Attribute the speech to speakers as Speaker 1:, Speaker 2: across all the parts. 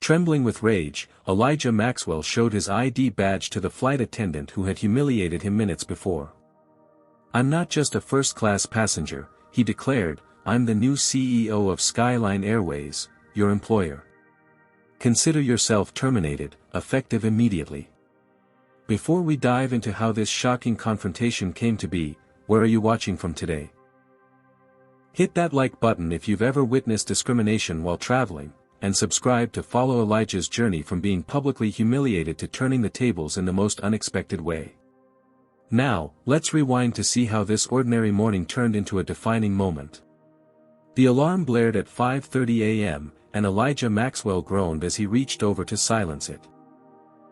Speaker 1: Trembling with rage, Elijah Maxwell showed his ID badge to the flight attendant who had humiliated him minutes before. "I'm not just a first-class passenger," he declared, "I'm the new CEO of Skyline Airways, your employer. Consider yourself terminated, effective immediately." Before we dive into how this shocking confrontation came to be, where are you watching from today? Hit that like button if you've ever witnessed discrimination while traveling, and subscribe to follow Elijah's journey from being publicly humiliated to turning the tables in the most unexpected way. Now, let's rewind to see how this ordinary morning turned into a defining moment. The alarm blared at 5:30 a.m., and Elijah Maxwell groaned as he reached over to silence it.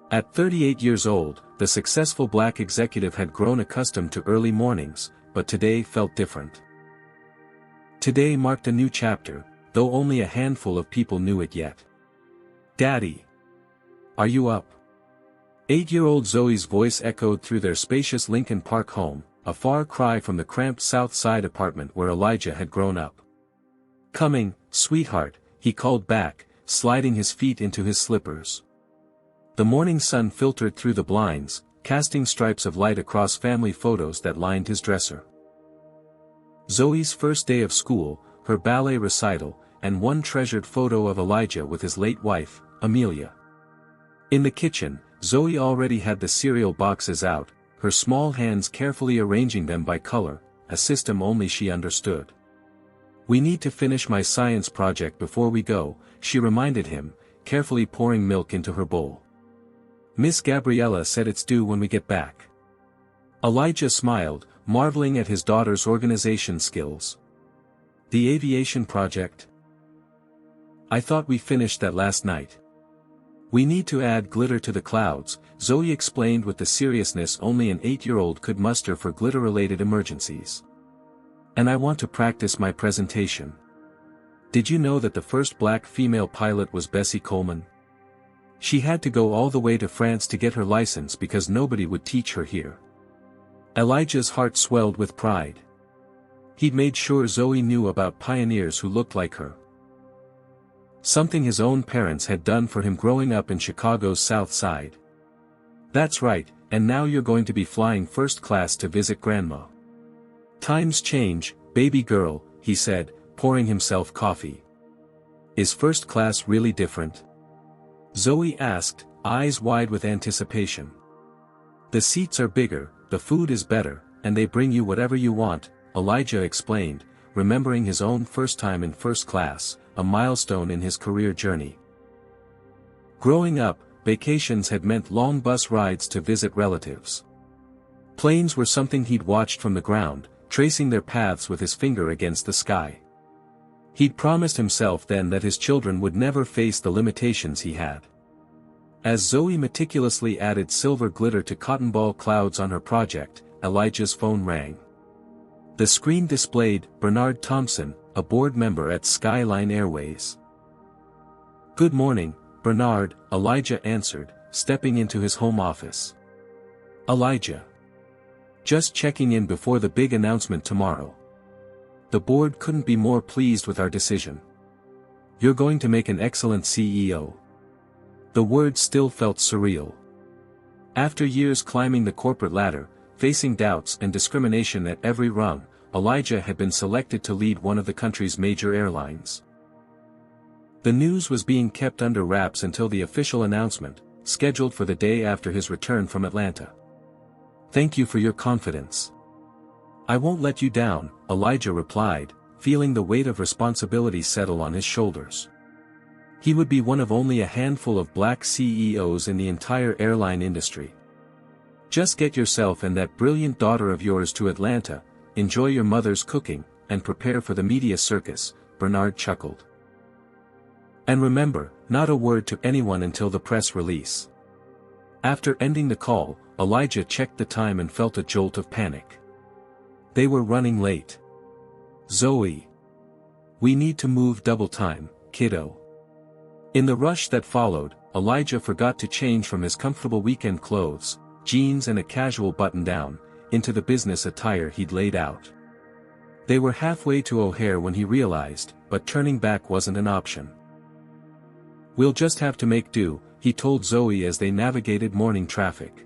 Speaker 1: At 38 years old, the successful black executive had grown accustomed to early mornings, but today felt different. Today marked a new chapter, though only a handful of people knew it yet. "Daddy! Are you up?" 8-year-old Zoe's voice echoed through their spacious Lincoln Park home, a far cry from the cramped South Side apartment where Elijah had grown up. "Coming, sweetheart," he called back, sliding his feet into his slippers. The morning sun filtered through the blinds, casting stripes of light across family photos that lined his dresser. Zoe's first day of school, her ballet recital, and one treasured photo of Elijah with his late wife, Amelia. In the kitchen, Zoe already had the cereal boxes out, her small hands carefully arranging them by color, a system only she understood. "We need to finish my science project before we go," she reminded him, carefully pouring milk into her bowl. "Miss Gabriella said it's due when we get back." Elijah smiled, marveling at his daughter's organization skills. "The aviation project? I thought we finished that last night." "We need to add glitter to the clouds," Zoe explained with the seriousness only an 8-year-old could muster for glitter-related emergencies. "And I want to practice my presentation. Did you know that the first black female pilot was Bessie Coleman? She had to go all the way to France to get her license because nobody would teach her here." Elijah's heart swelled with pride. He'd made sure Zoe knew about pioneers who looked like her. Something his own parents had done for him growing up in Chicago's South Side. "That's right, and now you're going to be flying first class to visit Grandma." "Times change, baby girl," he said, pouring himself coffee. "Is first class really different?" Zoe asked, eyes wide with anticipation. "The seats are bigger, the food is better, and they bring you whatever you want," Elijah explained, remembering his own first time in first class, a milestone in his career journey. Growing up, vacations had meant long bus rides to visit relatives. Planes were something he'd watched from the ground, tracing their paths with his finger against the sky. He'd promised himself then that his children would never face the limitations he had. As Zoe meticulously added silver glitter to cotton ball clouds on her project, Elijah's phone rang. The screen displayed Bernard Thompson, a board member at Skyline Airways. "Good morning, Bernard," Elijah answered, stepping into his home office. "Elijah. Just checking in before the big announcement tomorrow. The board couldn't be more pleased with our decision. You're going to make an excellent CEO." The words still felt surreal. After years climbing the corporate ladder, facing doubts and discrimination at every rung, Elijah had been selected to lead one of the country's major airlines. The news was being kept under wraps until the official announcement, scheduled for the day after his return from Atlanta. "Thank you for your confidence. I won't let you down," Elijah replied, feeling the weight of responsibility settle on his shoulders. He would be one of only a handful of black CEOs in the entire airline industry. "Just get yourself and that brilliant daughter of yours to Atlanta, enjoy your mother's cooking, and prepare for the media circus," Bernard chuckled. "And remember, not a word to anyone until the press release." After ending the call, Elijah checked the time and felt a jolt of panic. They were running late. "Zoe. We need to move double time, kiddo." In the rush that followed, Elijah forgot to change from his comfortable weekend clothes, jeans and a casual button-down, into the business attire he'd laid out. They were halfway to O'Hare when he realized, but turning back wasn't an option. "We'll just have to make do," he told Zoe as they navigated morning traffic.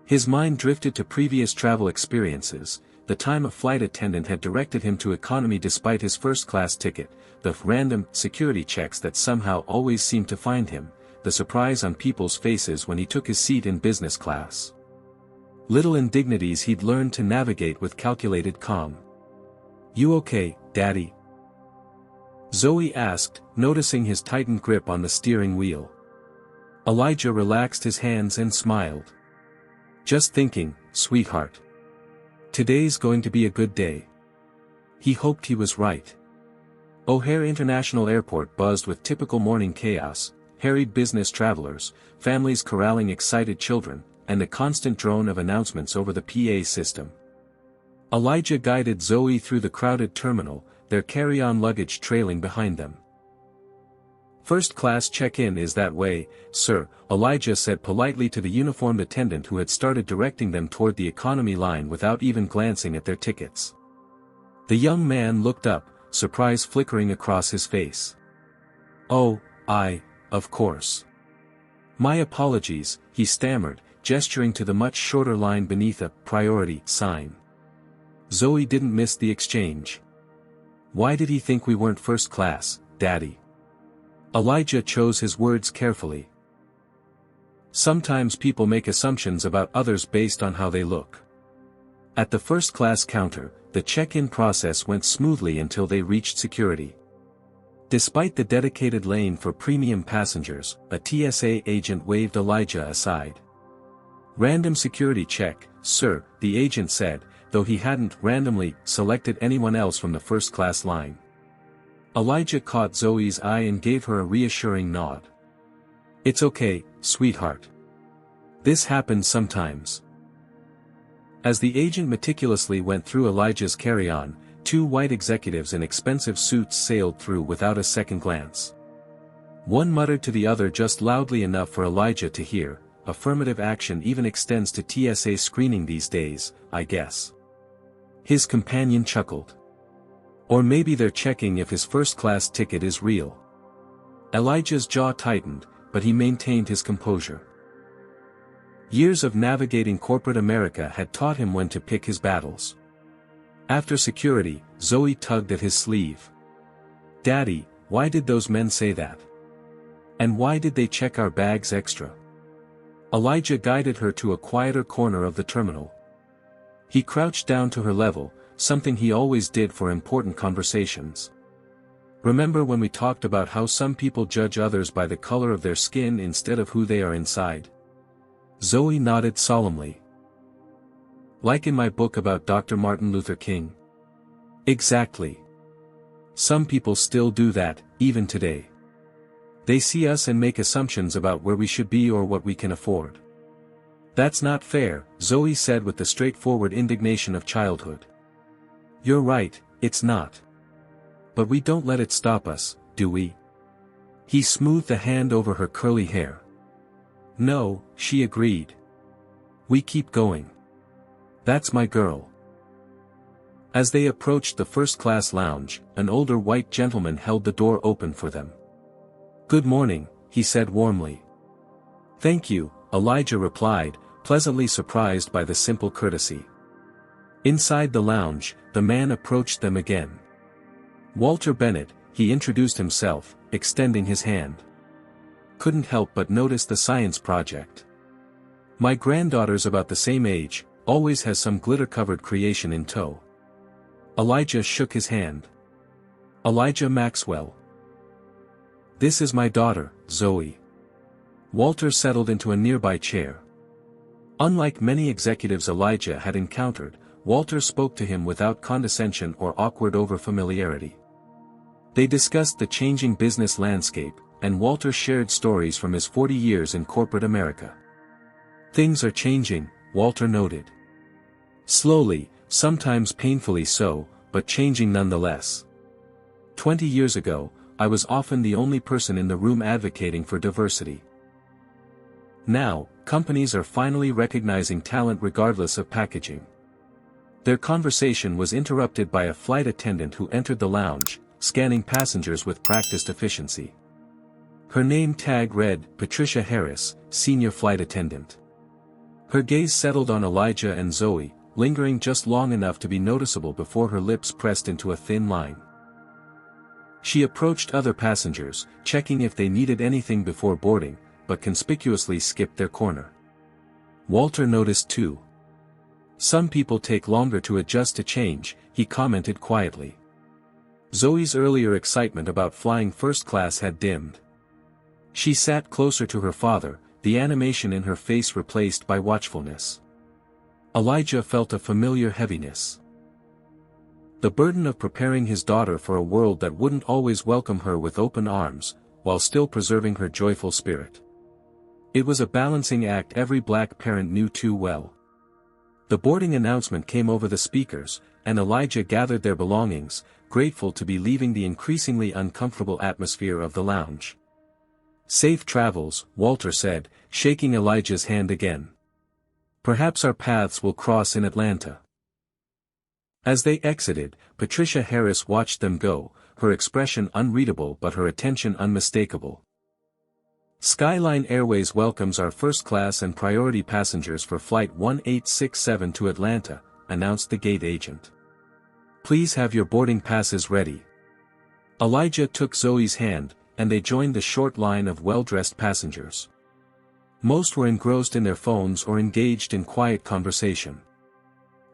Speaker 1: His mind drifted to previous travel experiences, the time a flight attendant had directed him to economy despite his first-class ticket, the random security checks that somehow always seemed to find him, the surprise on people's faces when he took his seat in business class. Little indignities he'd learned to navigate with calculated calm. "You okay, Daddy?" Zoe asked, noticing his tightened grip on the steering wheel. Elijah relaxed his hands and smiled. "Just thinking, sweetheart. Today's going to be a good day." He hoped he was right. O'Hare International Airport buzzed with typical morning chaos, harried business travelers, families corralling excited children, and a constant drone of announcements over the PA system. Elijah guided Zoe through the crowded terminal, their carry-on luggage trailing behind them. "First-class check-in is that way, sir," Elijah said politely to the uniformed attendant who had started directing them toward the economy line without even glancing at their tickets. The young man looked up, surprise flickering across his face. "Oh, of course. My apologies," he stammered, gesturing to the much shorter line beneath a priority sign. Zoe didn't miss the exchange. "Why did he think we weren't first class, Daddy?" Elijah chose his words carefully. "Sometimes people make assumptions about others based on how they look." At the first-class counter, the check-in process went smoothly until they reached security. Despite the dedicated lane for premium passengers, a TSA agent waved Elijah aside. "Random security check, sir," the agent said, though he hadn't randomly selected anyone else from the first-class line. Elijah caught Zoe's eye and gave her a reassuring nod. "It's okay, sweetheart. This happens sometimes." As the agent meticulously went through Elijah's carry-on, two white executives in expensive suits sailed through without a second glance. One muttered to the other just loudly enough for Elijah to hear, "Affirmative action even extends to TSA screening these days, I guess." His companion chuckled. "Or maybe they're checking if his first-class ticket is real." Elijah's jaw tightened, but he maintained his composure. Years of navigating corporate America had taught him when to pick his battles. After security, Zoe tugged at his sleeve. "Daddy, why did those men say that? And why did they check our bags extra?" Elijah guided her to a quieter corner of the terminal. He crouched down to her level, something he always did for important conversations. "Remember when we talked about how some people judge others by the color of their skin instead of who they are inside?" Zoe nodded solemnly. "Like in my book about Dr. Martin Luther King?" "Exactly. Some people still do that, even today. They see us and make assumptions about where we should be or what we can afford." "That's not fair," Zoe said with the straightforward indignation of childhood. "You're right, it's not. But we don't let it stop us, do we?" He smoothed a hand over her curly hair. "No," she agreed. "We keep going. That's my girl." As they approached the first-class lounge, an older white gentleman held the door open for them. "Good morning," he said warmly. "Thank you," Elijah replied, pleasantly surprised by the simple courtesy. Inside the lounge, the man approached them again. "Walter Bennett," he introduced himself, extending his hand. "Couldn't help but notice the science project. My granddaughter's about the same age, always has some glitter-covered creation in tow." Elijah shook his hand. "Elijah Maxwell. This is my daughter, Zoe." Walter settled into a nearby chair. Unlike many executives Elijah had encountered, Walter spoke to him without condescension or awkward overfamiliarity. They discussed the changing business landscape, and Walter shared stories from his 40 years in corporate America. "Things are changing," Walter noted. "Slowly, sometimes painfully so, but changing nonetheless. 20 years ago, I was often the only person in the room advocating for diversity. Now, companies are finally recognizing talent regardless of packaging." Their conversation was interrupted by a flight attendant who entered the lounge, scanning passengers with practiced efficiency. Her name tag read, Patricia Harris, Senior Flight Attendant. Her gaze settled on Elijah and Zoe, lingering just long enough to be noticeable before her lips pressed into a thin line. She approached other passengers, checking if they needed anything before boarding, but conspicuously skipped their corner. Walter noticed too. Some people take longer to adjust to change, he commented quietly. Zoe's earlier excitement about flying first class had dimmed. She sat closer to her father, the animation in her face replaced by watchfulness. Elijah felt a familiar heaviness. The burden of preparing his daughter for a world that wouldn't always welcome her with open arms, while still preserving her joyful spirit. It was a balancing act every black parent knew too well. The boarding announcement came over the speakers, and Elijah gathered their belongings, grateful to be leaving the increasingly uncomfortable atmosphere of the lounge. "Safe travels," Walter said, shaking Elijah's hand again. "Perhaps our paths will cross in Atlanta." As they exited, Patricia Harris watched them go, her expression unreadable but her attention unmistakable. "Skyline Airways welcomes our first-class and priority passengers for Flight 1867 to Atlanta," announced the gate agent. "Please have your boarding passes ready." Elijah took Zoe's hand, and they joined the short line of well-dressed passengers. Most were engrossed in their phones or engaged in quiet conversation.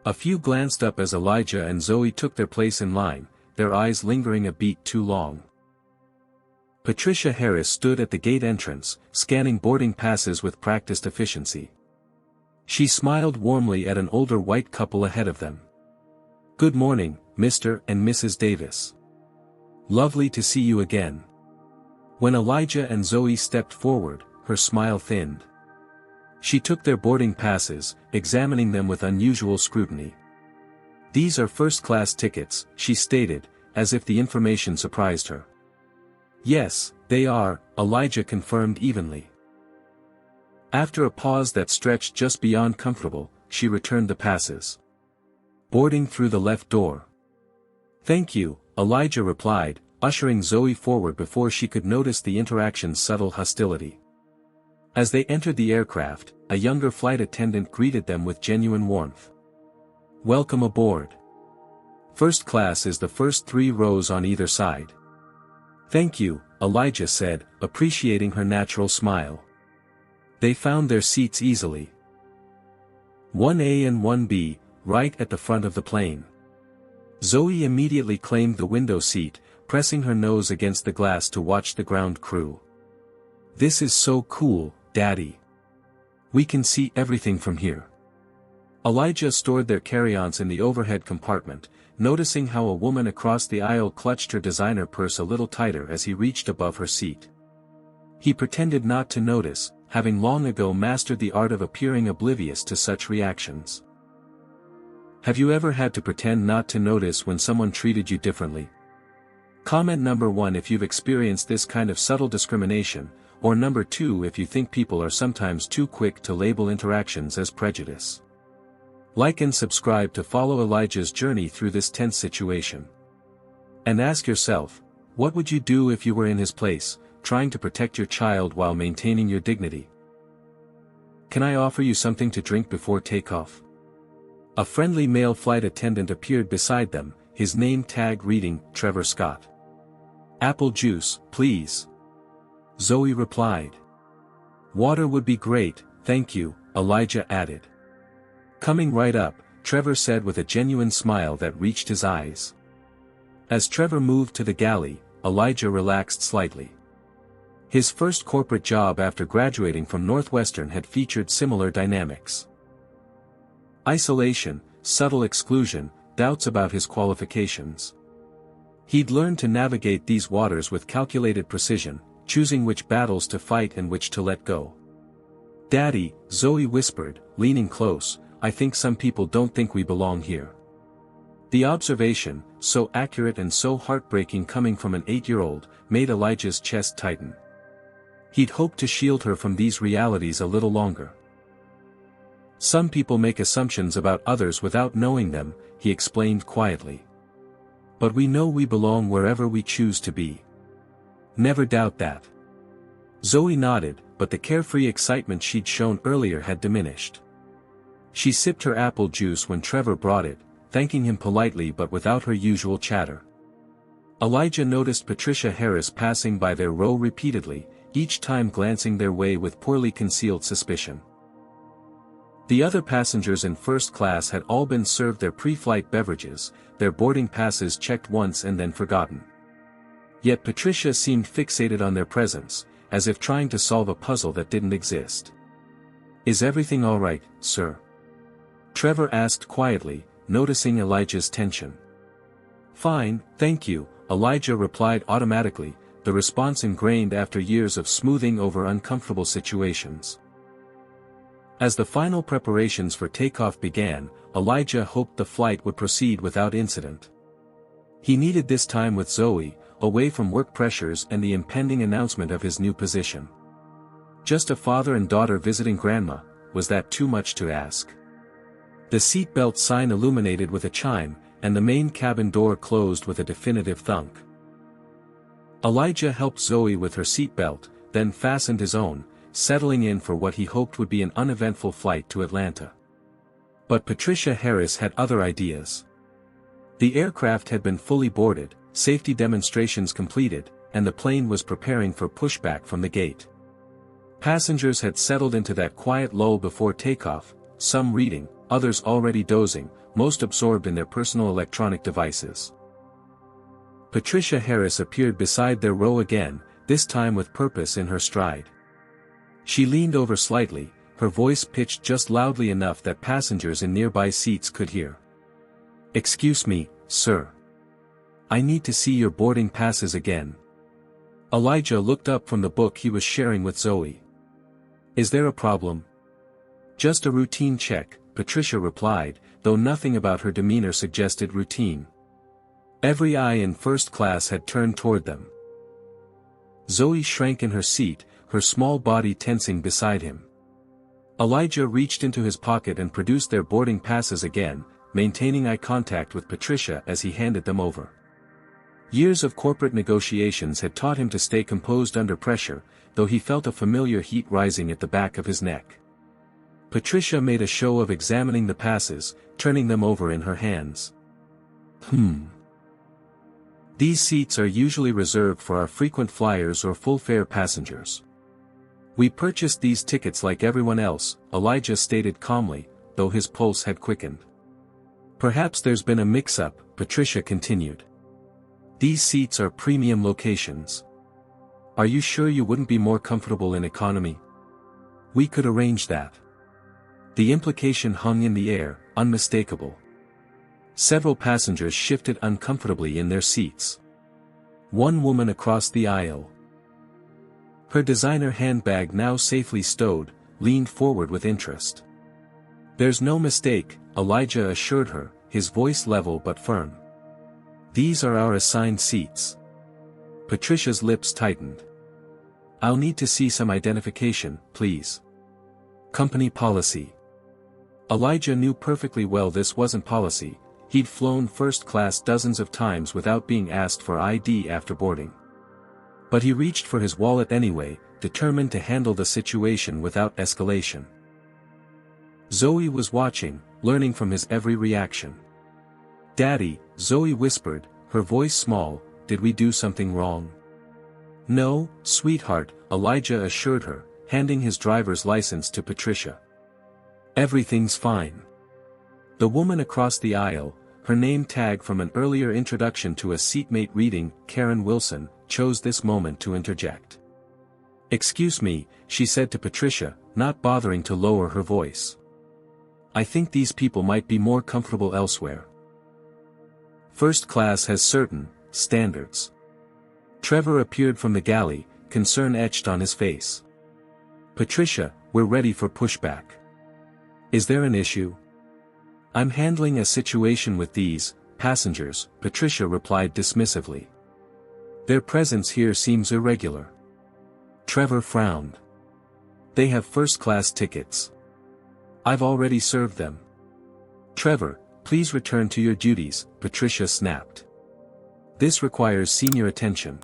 Speaker 1: A few glanced up as Elijah and Zoe took their place in line, their eyes lingering a beat too long. Patricia Harris stood at the gate entrance, scanning boarding passes with practiced efficiency. She smiled warmly at an older white couple ahead of them. "Good morning, Mr. and Mrs. Davis. Lovely to see you again." When Elijah and Zoe stepped forward, her smile thinned. She took their boarding passes, examining them with unusual scrutiny. "These are first-class tickets," she stated, as if the information surprised her. "Yes, they are," Elijah confirmed evenly. After a pause that stretched just beyond comfortable, she returned the passes. "Boarding through the left door." "Thank you," Elijah replied, ushering Zoe forward before she could notice the interaction's subtle hostility. As they entered the aircraft, a younger flight attendant greeted them with genuine warmth. "Welcome aboard. First class is the first 3 rows on either side." "Thank you," Elijah said, appreciating her natural smile. They found their seats easily. 1A and 1B, right at the front of the plane. Zoe immediately claimed the window seat, pressing her nose against the glass to watch the ground crew. "This is so cool, Daddy. We can see everything from here." Elijah stored their carry-ons in the overhead compartment, noticing how a woman across the aisle clutched her designer purse a little tighter as he reached above her seat. He pretended not to notice, having long ago mastered the art of appearing oblivious to such reactions. Have you ever had to pretend not to notice when someone treated you differently? Comment number 1 if you've experienced this kind of subtle discrimination, or number 2 if you think people are sometimes too quick to label interactions as prejudice. Like and subscribe to follow Elijah's journey through this tense situation. And ask yourself, what would you do if you were in his place, trying to protect your child while maintaining your dignity? "Can I offer you something to drink before takeoff?" A friendly male flight attendant appeared beside them, his name tag reading, Trevor Scott. "Apple juice, please." Zoe replied. "Water would be great, thank you," Elijah added. "Coming right up," Trevor said with a genuine smile that reached his eyes. As Trevor moved to the galley, Elijah relaxed slightly. His first corporate job after graduating from Northwestern had featured similar dynamics. Isolation, subtle exclusion, doubts about his qualifications. He'd learned to navigate these waters with calculated precision, choosing which battles to fight and which to let go. "Daddy," Zoe whispered, leaning close, "I think some people don't think we belong here." The observation, so accurate and so heartbreaking coming from an 8-year-old, made Elijah's chest tighten. He'd hoped to shield her from these realities a little longer. "Some people make assumptions about others without knowing them," he explained quietly. "But we know we belong wherever we choose to be. Never doubt that." Zoe nodded, but the carefree excitement she'd shown earlier had diminished. She sipped her apple juice when Trevor brought it, thanking him politely but without her usual chatter. Elijah noticed Patricia Harris passing by their row repeatedly, each time glancing their way with poorly concealed suspicion. The other passengers in first class had all been served their pre-flight beverages, their boarding passes checked once and then forgotten. Yet Patricia seemed fixated on their presence, as if trying to solve a puzzle that didn't exist. "Is everything all right, sir?" Trevor asked quietly, noticing Elijah's tension. "Fine, thank you," Elijah replied automatically, the response ingrained after years of smoothing over uncomfortable situations. As the final preparations for takeoff began, Elijah hoped the flight would proceed without incident. He needed this time with Zoe, away from work pressures and the impending announcement of his new position. Just a father and daughter visiting grandma, was that too much to ask? The seatbelt sign illuminated with a chime, and the main cabin door closed with a definitive thunk. Elijah helped Zoe with her seatbelt, then fastened his own, settling in for what he hoped would be an uneventful flight to Atlanta. But Patricia Harris had other ideas. The aircraft had been fully boarded, safety demonstrations completed, and the plane was preparing for pushback from the gate. Passengers had settled into that quiet lull before takeoff, some reading, others already dozing, most absorbed in their personal electronic devices. Patricia Harris appeared beside their row again, this time with purpose in her stride. She leaned over slightly, her voice pitched just loudly enough that passengers in nearby seats could hear. "Excuse me, sir. I need to see your boarding passes again." Elijah looked up from the book he was sharing with Zoe. "Is there a problem?" "Just a routine check," Patricia replied, though nothing about her demeanor suggested routine. Every eye in first class had turned toward them. Zoe shrank in her seat, her small body tensing beside him. Elijah reached into his pocket and produced their boarding passes again, maintaining eye contact with Patricia as he handed them over. Years of corporate negotiations had taught him to stay composed under pressure, though he felt a familiar heat rising at the back of his neck. Patricia made a show of examining the passes, turning them over in her hands. These seats are usually reserved for our frequent flyers or full-fare passengers. We purchased these tickets like everyone else," Elijah stated calmly, though his pulse had quickened. "Perhaps there's been a mix-up," Patricia continued. "These seats are premium locations. Are you sure you wouldn't be more comfortable in economy? We could arrange that." The implication hung in the air, unmistakable. Several passengers shifted uncomfortably in their seats. One woman across the aisle, her designer handbag now safely stowed, leaned forward with interest. "There's no mistake," Elijah assured her, his voice level but firm. "These are our assigned seats." Patricia's lips tightened. "I'll need to see some identification, please." "Company policy." Elijah knew perfectly well this wasn't policy. He'd flown first class dozens of times without being asked for ID after boarding. But he reached for his wallet anyway, determined to handle the situation without escalation. Zoe was watching, learning from his every reaction. "Daddy," Zoe whispered, her voice small, "did we do something wrong?" "No, sweetheart," Elijah assured her, handing his driver's license to Patricia. "Everything's fine." The woman across the aisle, her name tag from an earlier introduction to a seatmate reading, Karen Wilson, chose this moment to interject. "Excuse me," she said to Patricia, not bothering to lower her voice. "I think these people might be more comfortable elsewhere. First class has certain standards." Trevor appeared from the galley, concern etched on his face. "Patricia, we're ready for pushback. Is there an issue?" "I'm handling a situation with these passengers," Patricia replied dismissively. "Their presence here seems irregular." Trevor frowned. "They have first-class tickets. I've already served them." "Trevor, please return to your duties," Patricia snapped. "This requires senior attention."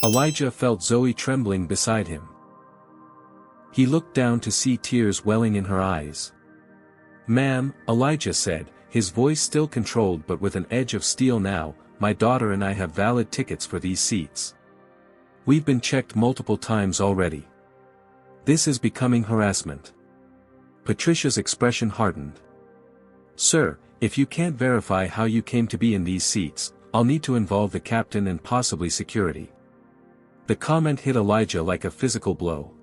Speaker 1: Elijah felt Zoe trembling beside him. He looked down to see tears welling in her eyes. "Ma'am," Elijah said, his voice still controlled but with an edge of steel now, "my daughter and I have valid tickets for these seats. We've been checked multiple times already. This is becoming harassment." Patricia's expression hardened. "Sir, if you can't verify how you came to be in these seats, I'll need to involve the captain and possibly security." The comment hit Elijah like a physical blow.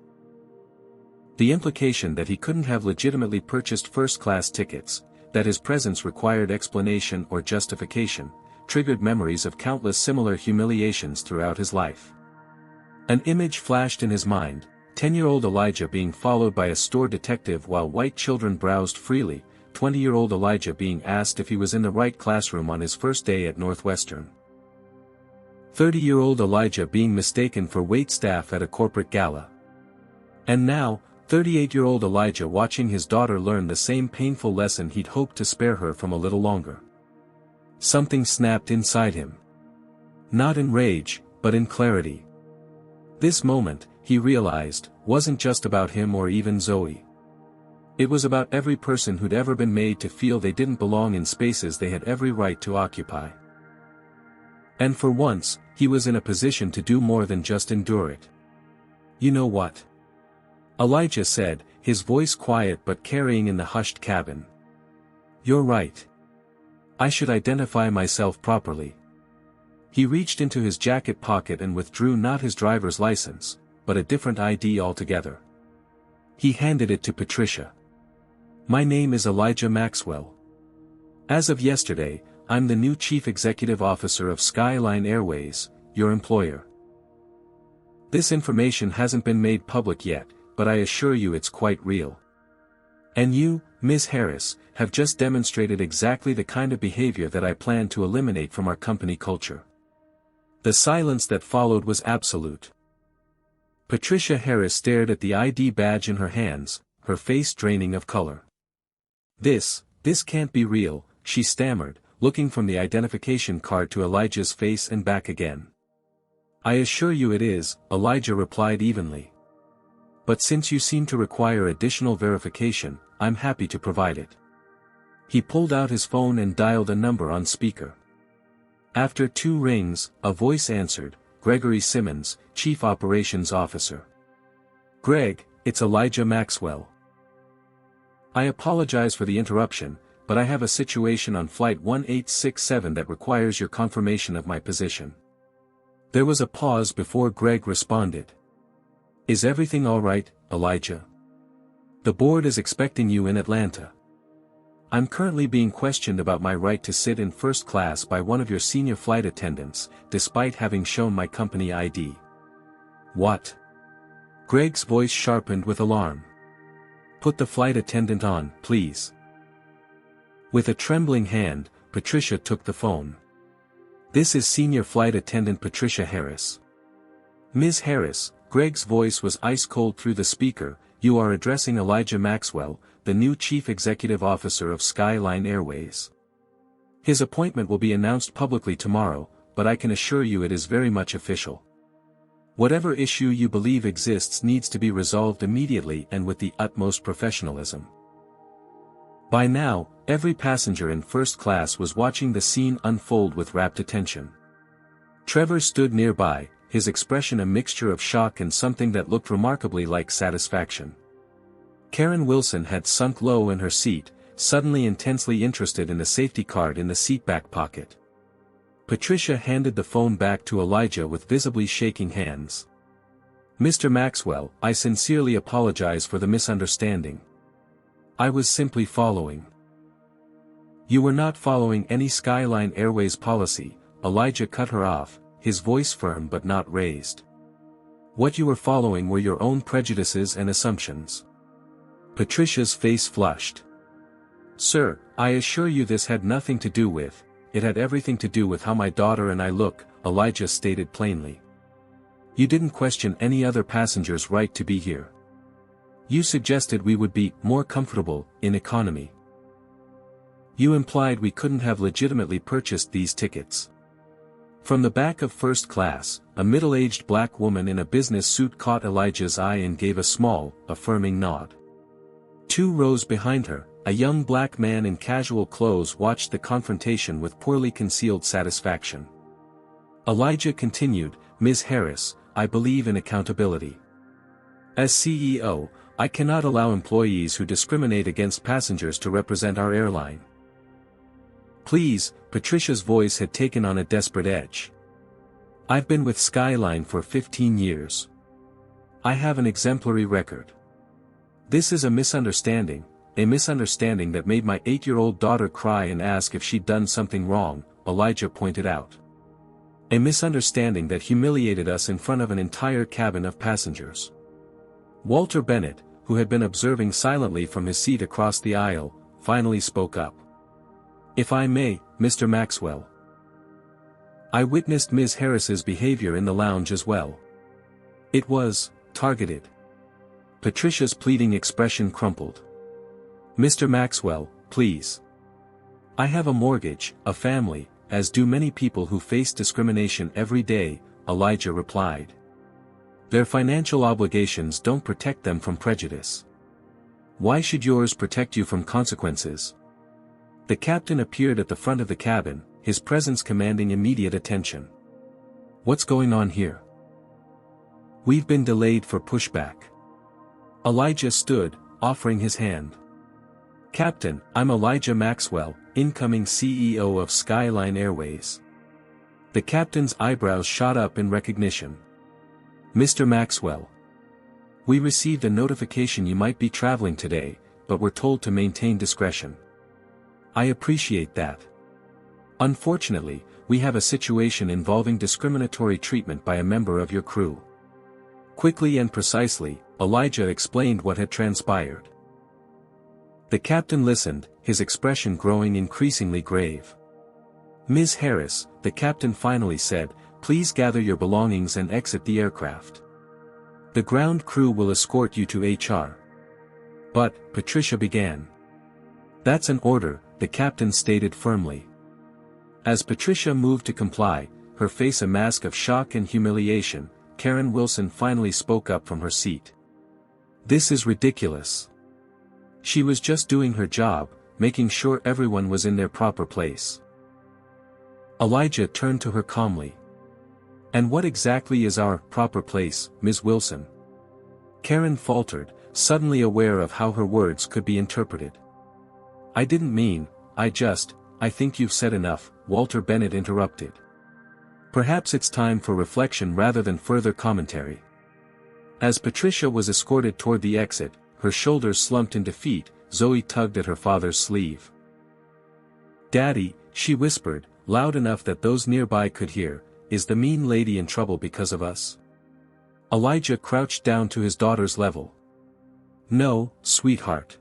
Speaker 1: The implication that he couldn't have legitimately purchased first-class tickets, that his presence required explanation or justification, triggered memories of countless similar humiliations throughout his life. An image flashed in his mind, 10-year-old Elijah being followed by a store detective while white children browsed freely, 20-year-old Elijah being asked if he was in the right classroom on his first day at Northwestern. 30-year-old Elijah being mistaken for waitstaff at a corporate gala. And now, 38-year-old Elijah watching his daughter learn the same painful lesson he'd hoped to spare her from a little longer. Something snapped inside him. Not in rage, but in clarity. This moment, he realized, wasn't just about him or even Zoe. It was about every person who'd ever been made to feel they didn't belong in spaces they had every right to occupy. And for once, he was in a position to do more than just endure it. "You know what?" Elijah said, his voice quiet but carrying in the hushed cabin. "You're right. I should identify myself properly." He reached into his jacket pocket and withdrew not his driver's license, but a different ID altogether. He handed it to Patricia. "My name is Elijah Maxwell. As of yesterday, I'm the new Chief Executive Officer of Skyline Airways, your employer. This information hasn't been made public yet, but I assure you it's quite real. And you, Ms. Harris, have just demonstrated exactly the kind of behavior that I plan to eliminate from our company culture." The silence that followed was absolute. Patricia Harris stared at the ID badge in her hands, her face draining of color. This can't be real," she stammered, looking from the identification card to Elijah's face and back again. "I assure you it is," Elijah replied evenly. "But since you seem to require additional verification, I'm happy to provide it." He pulled out his phone and dialed a number on speaker. After 2 rings, a voice answered, "Gregory Simmons, Chief Operations Officer." "Greg, it's Elijah Maxwell. I apologize for the interruption, but I have a situation on Flight 1867 that requires your confirmation of my position." There was a pause before Greg responded. "Is everything all right, Elijah? The board is expecting you in Atlanta. I'm currently being questioned about my right to sit in first class by one of your senior flight attendants, despite having shown my company ID." "What?" Greg's voice sharpened with alarm. "Put the flight attendant on, please." With a trembling hand, Patricia took the phone. "This is Senior Flight Attendant Patricia Harris." "Ms. Harris," Greg's voice was ice-cold through the speaker, "you are addressing Elijah Maxwell, the new Chief Executive Officer of Skyline Airways. His appointment will be announced publicly tomorrow, but I can assure you it is very much official. Whatever issue you believe exists needs to be resolved immediately and with the utmost professionalism." By now, every passenger in first class was watching the scene unfold with rapt attention. Trevor stood nearby, his expression a mixture of shock and something that looked remarkably like satisfaction. Karen Wilson had sunk low in her seat, suddenly intensely interested in the safety card in the seatback pocket. Patricia handed the phone back to Elijah with visibly shaking hands. "Mr. Maxwell, I sincerely apologize for the misunderstanding. I was simply following." "You were not following any Skyline Airways policy," Elijah cut her off, his voice firm but not raised. "What you were following were your own prejudices and assumptions." Patricia's face flushed. "Sir, I assure you this had nothing to do with, it had everything to do with how my daughter and I look," Elijah stated plainly. "You didn't question any other passenger's right to be here. You suggested we would be more comfortable in economy. You implied we couldn't have legitimately purchased these tickets. From the back of first class, a middle-aged black woman in a business suit caught Elijah's eye and gave a small, affirming nod. 2 rows behind her, a young black man in casual clothes watched the confrontation with poorly concealed satisfaction. Elijah continued, "Ms. Harris, I believe in accountability. As CEO, I cannot allow employees who discriminate against passengers to represent our airline." "Please," Patricia's voice had taken on a desperate edge. "I've been with Skyline for 15 years. I have an exemplary record. This is a misunderstanding that made my 8-year-old daughter cry and ask if she'd done something wrong," Elijah pointed out. "A misunderstanding that humiliated us in front of an entire cabin of passengers." Walter Bennett, who had been observing silently from his seat across the aisle, finally spoke up. "If I may, Mr. Maxwell. I witnessed Ms. Harris's behavior in the lounge as well. It was targeted." Patricia's pleading expression crumpled. "Mr. Maxwell, please. I have a mortgage, a family, as do many people who face discrimination every day," Elijah replied. "Their financial obligations don't protect them from prejudice. Why should yours protect you from consequences?" The captain appeared at the front of the cabin, his presence commanding immediate attention. "What's going on here?" "We've been delayed for pushback." Elijah stood, offering his hand. "Captain, I'm Elijah Maxwell, incoming CEO of Skyline Airways." The captain's eyebrows shot up in recognition. "Mr. Maxwell. We received a notification you might be traveling today, but we're told to maintain discretion." "I appreciate that. Unfortunately, we have a situation involving discriminatory treatment by a member of your crew." Quickly and precisely, Elijah explained what had transpired. The captain listened, his expression growing increasingly grave. "Ms. Harris," the captain finally said, "please gather your belongings and exit the aircraft. The ground crew will escort you to HR." "But," Patricia began. "That's an order," the captain stated firmly. As Patricia moved to comply, her face a mask of shock and humiliation, Karen Wilson finally spoke up from her seat. "This is ridiculous. She was just doing her job, making sure everyone was in their proper place." Elijah turned to her calmly. "And what exactly is our proper place, Ms. Wilson?" Karen faltered, suddenly aware of how her words could be interpreted. "I didn't mean, I think you've said enough," Walter Bennett interrupted. "Perhaps it's time for reflection rather than further commentary." As Patricia was escorted toward the exit, her shoulders slumped in defeat, Zoe tugged at her father's sleeve. "Daddy," she whispered, loud enough that those nearby could hear, "is the mean lady in trouble because of us?" Elijah crouched down to his daughter's level. "No, sweetheart.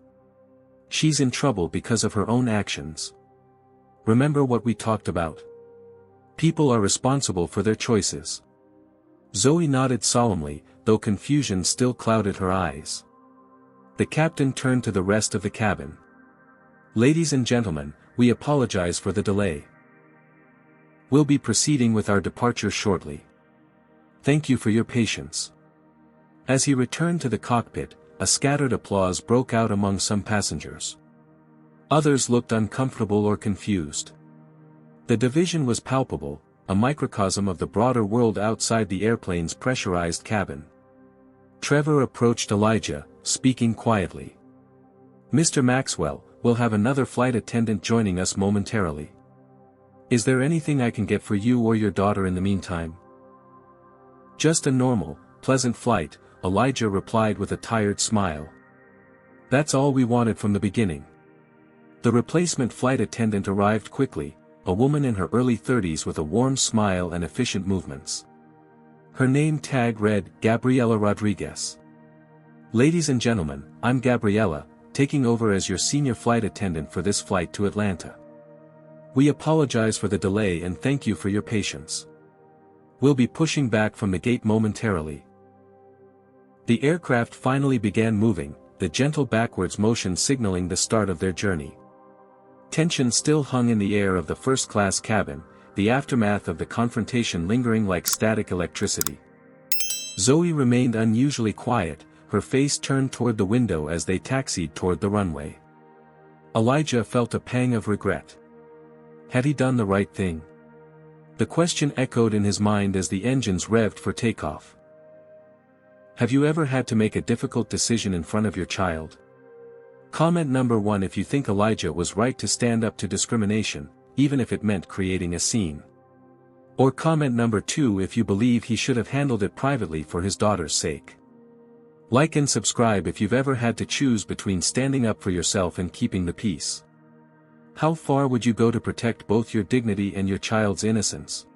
Speaker 1: She's in trouble because of her own actions. Remember what we talked about? People are responsible for their choices." Zoe nodded solemnly, though confusion still clouded her eyes. The captain turned to the rest of the cabin. "Ladies and gentlemen, we apologize for the delay. We'll be proceeding with our departure shortly. Thank you for your patience." As he returned to the cockpit, a scattered applause broke out among some passengers. Others looked uncomfortable or confused. The division was palpable, a microcosm of the broader world outside the airplane's pressurized cabin. Trevor approached Elijah, speaking quietly. "Mr. Maxwell, we'll have another flight attendant joining us momentarily. Is there anything I can get for you or your daughter in the meantime?" "Just a normal, pleasant flight," Elijah replied with a tired smile. "That's all we wanted from the beginning." The replacement flight attendant arrived quickly, a woman in her early 30s with a warm smile and efficient movements. Her name tag read, Gabriela Rodriguez. "Ladies and gentlemen, I'm Gabriela, taking over as your senior flight attendant for this flight to Atlanta. We apologize for the delay and thank you for your patience. We'll be pushing back from the gate momentarily." The aircraft finally began moving, the gentle backwards motion signaling the start of their journey. Tension still hung in the air of the first-class cabin, the aftermath of the confrontation lingering like static electricity. Zoe remained unusually quiet, her face turned toward the window as they taxied toward the runway. Elijah felt a pang of regret. Had he done the right thing? The question echoed in his mind as the engines revved for takeoff. Have you ever had to make a difficult decision in front of your child? Comment number 1 if you think Elijah was right to stand up to discrimination, even if it meant creating a scene. Or comment number 2 if you believe he should have handled it privately for his daughter's sake. Like and subscribe if you've ever had to choose between standing up for yourself and keeping the peace. How far would you go to protect both your dignity and your child's innocence?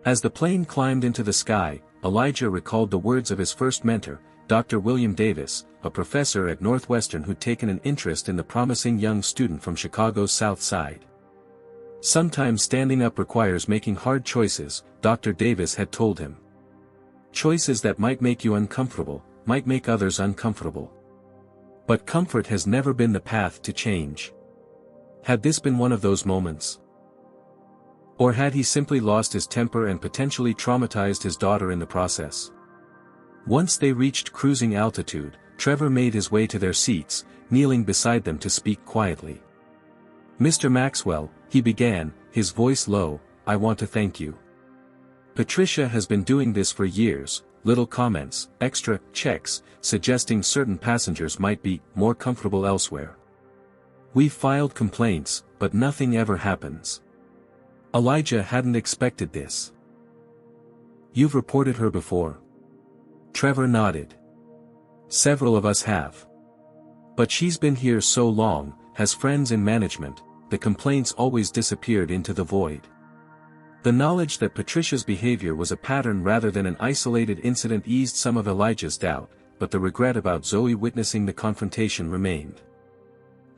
Speaker 1: As the plane climbed into the sky, Elijah recalled the words of his first mentor, Dr. William Davis, a professor at Northwestern who'd taken an interest in the promising young student from Chicago's South Side. Sometimes standing up requires making hard choices, Dr. Davis had told him. Choices that might make you uncomfortable, might make others uncomfortable. But comfort has never been the path to change. Had this been one of those moments? Or had he simply lost his temper and potentially traumatized his daughter in the process? Once they reached cruising altitude, Trevor made his way to their seats, kneeling beside them to speak quietly. "Mr. Maxwell," he began, his voice low, "I want to thank you. Patricia has been doing this for years, little comments, extra checks, suggesting certain passengers might be more comfortable elsewhere. We've filed complaints, but nothing ever happens." Elijah hadn't expected this. "You've reported her before?" Trevor nodded. "Several of us have. But she's been here so long, has friends in management, the complaints always disappeared into the void." The knowledge that Patricia's behavior was a pattern rather than an isolated incident eased some of Elijah's doubt, but the regret about Zoe witnessing the confrontation remained.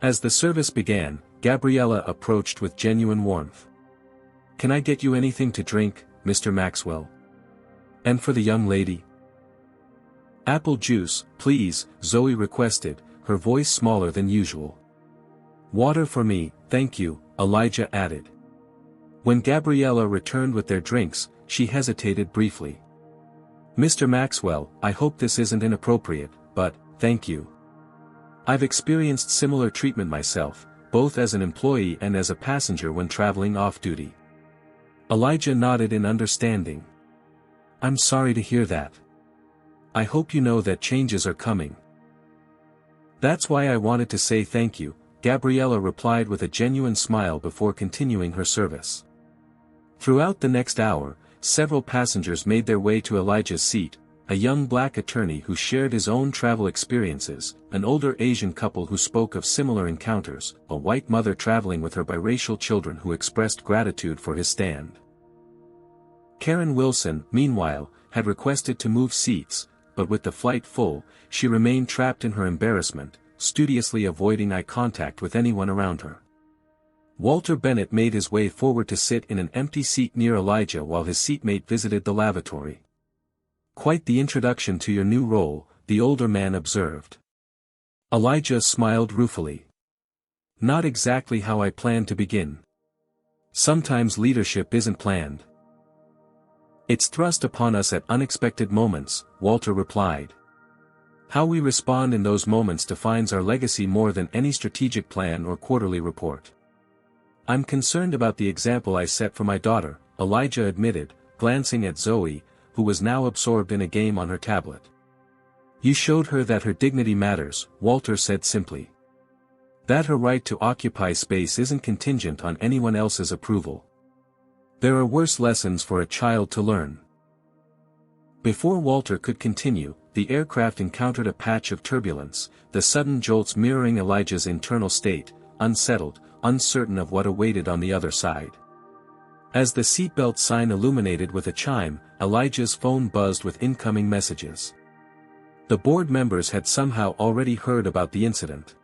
Speaker 1: As the service began, Gabriella approached with genuine warmth. "Can I get you anything to drink, Mr. Maxwell? And for the young lady?" "Apple juice, please," Zoe requested, her voice smaller than usual. "Water for me, thank you," Elijah added. When Gabriella returned with their drinks, she hesitated briefly. "Mr. Maxwell, I hope this isn't inappropriate, but, thank you. I've experienced similar treatment myself, both as an employee and as a passenger when traveling off-duty." Elijah nodded in understanding. "I'm sorry to hear that. I hope you know that changes are coming." "That's why I wanted to say thank you," Gabriella replied with a genuine smile before continuing her service. Throughout the next hour, several passengers made their way to Elijah's seat, a young black attorney who shared his own travel experiences, an older Asian couple who spoke of similar encounters, a white mother traveling with her biracial children who expressed gratitude for his stand. Karen Wilson, meanwhile, had requested to move seats, but with the flight full, she remained trapped in her embarrassment, studiously avoiding eye contact with anyone around her. Walter Bennett made his way forward to sit in an empty seat near Elijah while his seatmate visited the lavatory. "Quite the introduction to your new role," the older man observed. Elijah smiled ruefully. "Not exactly how I planned to begin. Sometimes leadership isn't planned. It's thrust upon us at unexpected moments," Walter replied. "How we respond in those moments defines our legacy more than any strategic plan or quarterly report. I'm concerned about the example I set for my daughter," Elijah admitted, glancing at Zoe, who was now absorbed in a game on her tablet. "You showed her that her dignity matters," Walter said simply. "That her right to occupy space isn't contingent on anyone else's approval. There are worse lessons for a child to learn." Before Walter could continue, the aircraft encountered a patch of turbulence, the sudden jolts mirroring Elijah's internal state, unsettled, uncertain of what awaited on the other side. As the seatbelt sign illuminated with a chime, Elijah's phone buzzed with incoming messages. The board members had somehow already heard about the incident.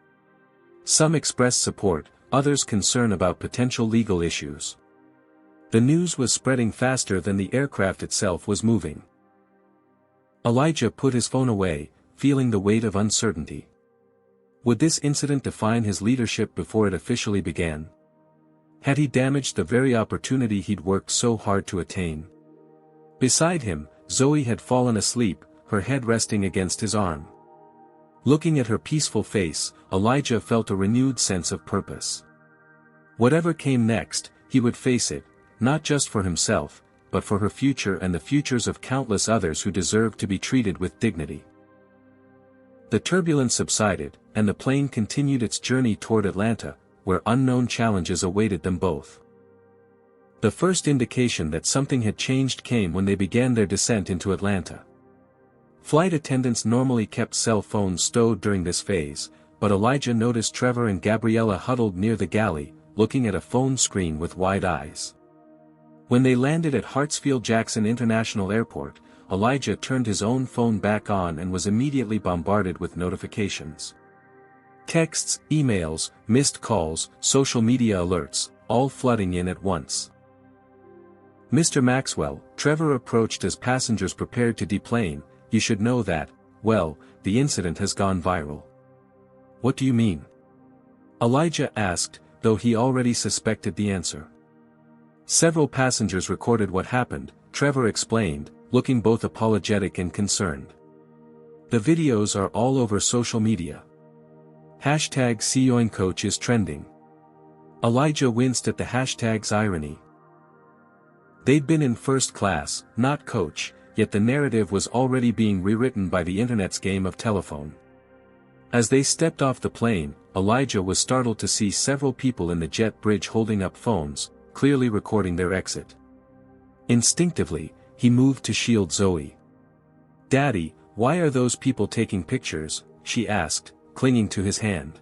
Speaker 1: Some expressed support, others concern about potential legal issues. The news was spreading faster than the aircraft itself was moving. Elijah put his phone away, feeling the weight of uncertainty. Would this incident define his leadership before it officially began? Had he damaged the very opportunity he'd worked so hard to attain? Beside him, Zoe had fallen asleep, her head resting against his arm. Looking at her peaceful face, Elijah felt a renewed sense of purpose. Whatever came next, he would face it, not just for himself, but for her future and the futures of countless others who deserved to be treated with dignity. The turbulence subsided, and the plane continued its journey toward Atlanta, where unknown challenges awaited them both. The first indication that something had changed came when they began their descent into Atlanta. Flight attendants normally kept cell phones stowed during this phase, but Elijah noticed Trevor and Gabriella huddled near the galley, looking at a phone screen with wide eyes. When they landed at Hartsfield-Jackson International Airport, Elijah turned his own phone back on and was immediately bombarded with notifications. Texts, emails, missed calls, social media alerts, all flooding in at once. "Mr. Maxwell," Trevor approached as passengers prepared to deplane, "you should know that, well, the incident has gone viral." "What do you mean?" Elijah asked, though he already suspected the answer. "Several passengers recorded what happened," Trevor explained, looking both apologetic and concerned. "The videos are all over social media. #SeeYoingCoach is trending." Elijah winced at the hashtag's irony. They'd been in first class, not coach, yet the narrative was already being rewritten by the internet's game of telephone. As they stepped off the plane, Elijah was startled to see several people in the jet bridge holding up phones, clearly recording their exit. Instinctively, he moved to shield Zoe. "Daddy, why are those people taking pictures?" she asked, clinging to his hand.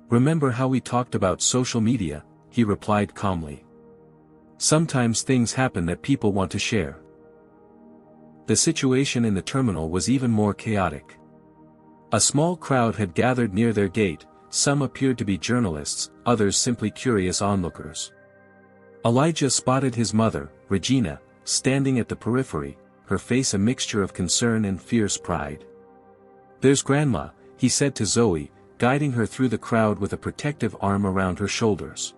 Speaker 1: "Remember how we talked about social media?" he replied calmly. "Sometimes things happen that people want to share." The situation in the terminal was even more chaotic. A small crowd had gathered near their gate, some appeared to be journalists, others simply curious onlookers. Elijah spotted his mother, Regina, standing at the periphery, her face a mixture of concern and fierce pride. "There's Grandma," he said to Zoe, guiding her through the crowd with a protective arm around her shoulders.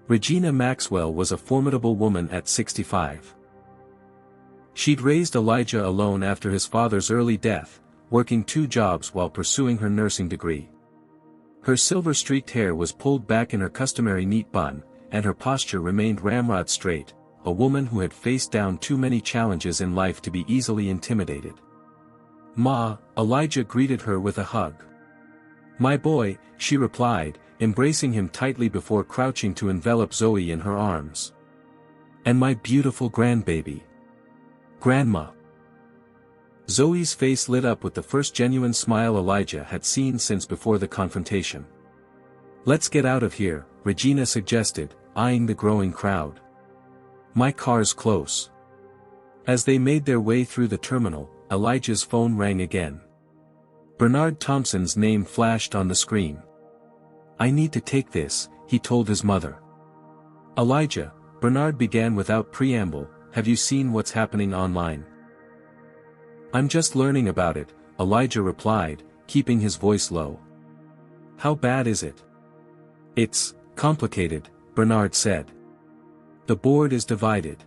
Speaker 1: Regina Maxwell was a formidable woman at 65. She'd raised Elijah alone after his father's early death, working 2 jobs while pursuing her nursing degree. Her silver-streaked hair was pulled back in her customary neat bun, and her posture remained ramrod straight, a woman who had faced down too many challenges in life to be easily intimidated. "Ma," Elijah greeted her with a hug. "My boy," she replied, embracing him tightly before crouching to envelop Zoe in her arms. "And my beautiful grandbaby. Grandma." Zoe's face lit up with the first genuine smile Elijah had seen since before the confrontation. "Let's get out of here," Regina suggested, eyeing the growing crowd. "My car's close." As they made their way through the terminal, Elijah's phone rang again. Bernard Thompson's name flashed on the screen. "I need to take this," he told his mother. "Elijah," Bernard began without preamble, "have you seen what's happening online?" "I'm just learning about it," Elijah replied, keeping his voice low. "How bad is it?" "It's complicated," Bernard said. "The board is divided.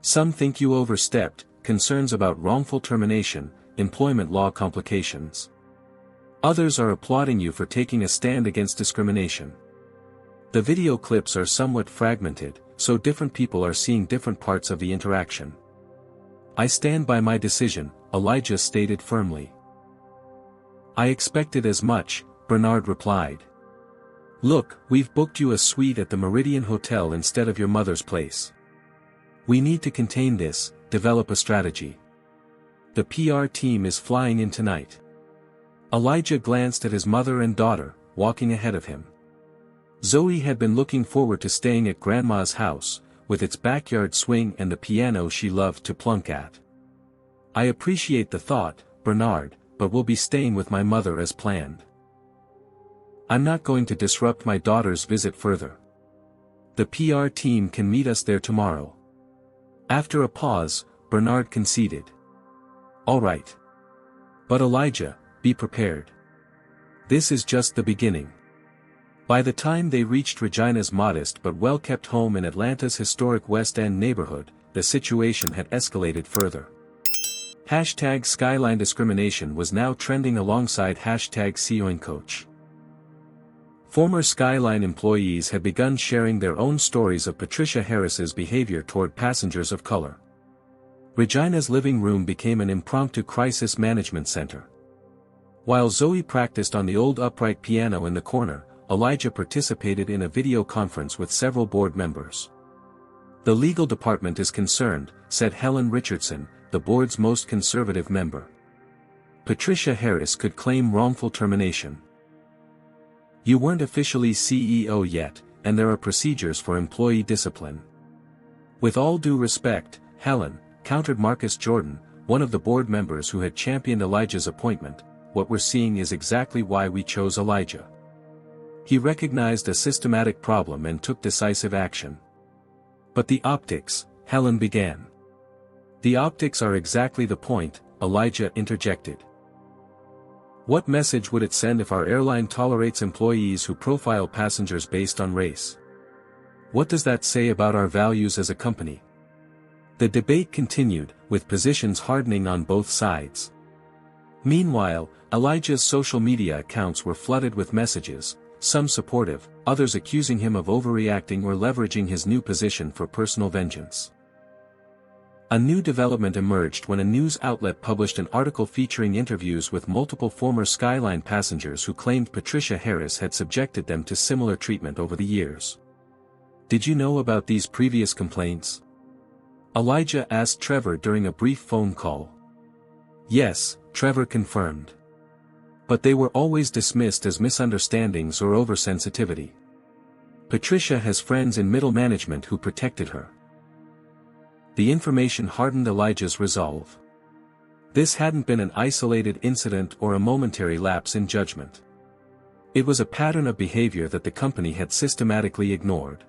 Speaker 1: Some think you overstepped, concerns about wrongful termination, employment law complications. Others are applauding you for taking a stand against discrimination. The video clips are somewhat fragmented, so different people are seeing different parts of the interaction. I stand by my decision," Elijah stated firmly. "I expected as much," Bernard replied. "Look, we've booked you a suite at the Meridian Hotel instead of your mother's place. We need to contain this, develop a strategy. The PR team is flying in tonight." Elijah glanced at his mother and daughter, walking ahead of him. Zoe had been looking forward to staying at Grandma's house, with its backyard swing and the piano she loved to plunk at. "I appreciate the thought, Bernard, but we'll be staying with my mother as planned. I'm not going to disrupt my daughter's visit further. The PR team can meet us there tomorrow." After a pause, Bernard conceded. "All right. But Elijah, be prepared. This is just the beginning. By the time they reached Regina's modest but well-kept home in Atlanta's historic West End neighborhood, the situation had escalated further. Hashtag Skyline discrimination was now trending alongside hashtag #SeeYoingCoach. Former Skyline employees had begun sharing their own stories of Patricia Harris's behavior toward passengers of color. Regina's living room became an impromptu crisis management center. While Zoe practiced on the old upright piano in the corner, Elijah participated in a video conference with several board members. "The legal department is concerned," said Helen Richardson, the board's most conservative member. "Patricia Harris could claim wrongful termination. You weren't officially CEO yet, and there are procedures for employee discipline." "With all due respect, Helen," countered Marcus Jordan, one of the board members who had championed Elijah's appointment, "what we're seeing is exactly why we chose Elijah. He recognized a systematic problem and took decisive action." "But the optics," Helen began. "The optics are exactly the point," Elijah interjected. "What message would it send if our airline tolerates employees who profile passengers based on race? What does that say about our values as a company?" The debate continued, with positions hardening on both sides. Meanwhile, Elijah's social media accounts were flooded with messages, some supportive, others accusing him of overreacting or leveraging his new position for personal vengeance. A new development emerged when a news outlet published an article featuring interviews with multiple former Skyline passengers who claimed Patricia Harris had subjected them to similar treatment over the years. "Did you know about these previous complaints?" Elijah asked Trevor during a brief phone call. "Yes," Trevor confirmed. "But they were always dismissed as misunderstandings or oversensitivity. Patricia has friends in middle management who protected her." The information hardened Elijah's resolve. This hadn't been an isolated incident or a momentary lapse in judgment. It was a pattern of behavior that the company had systematically ignored.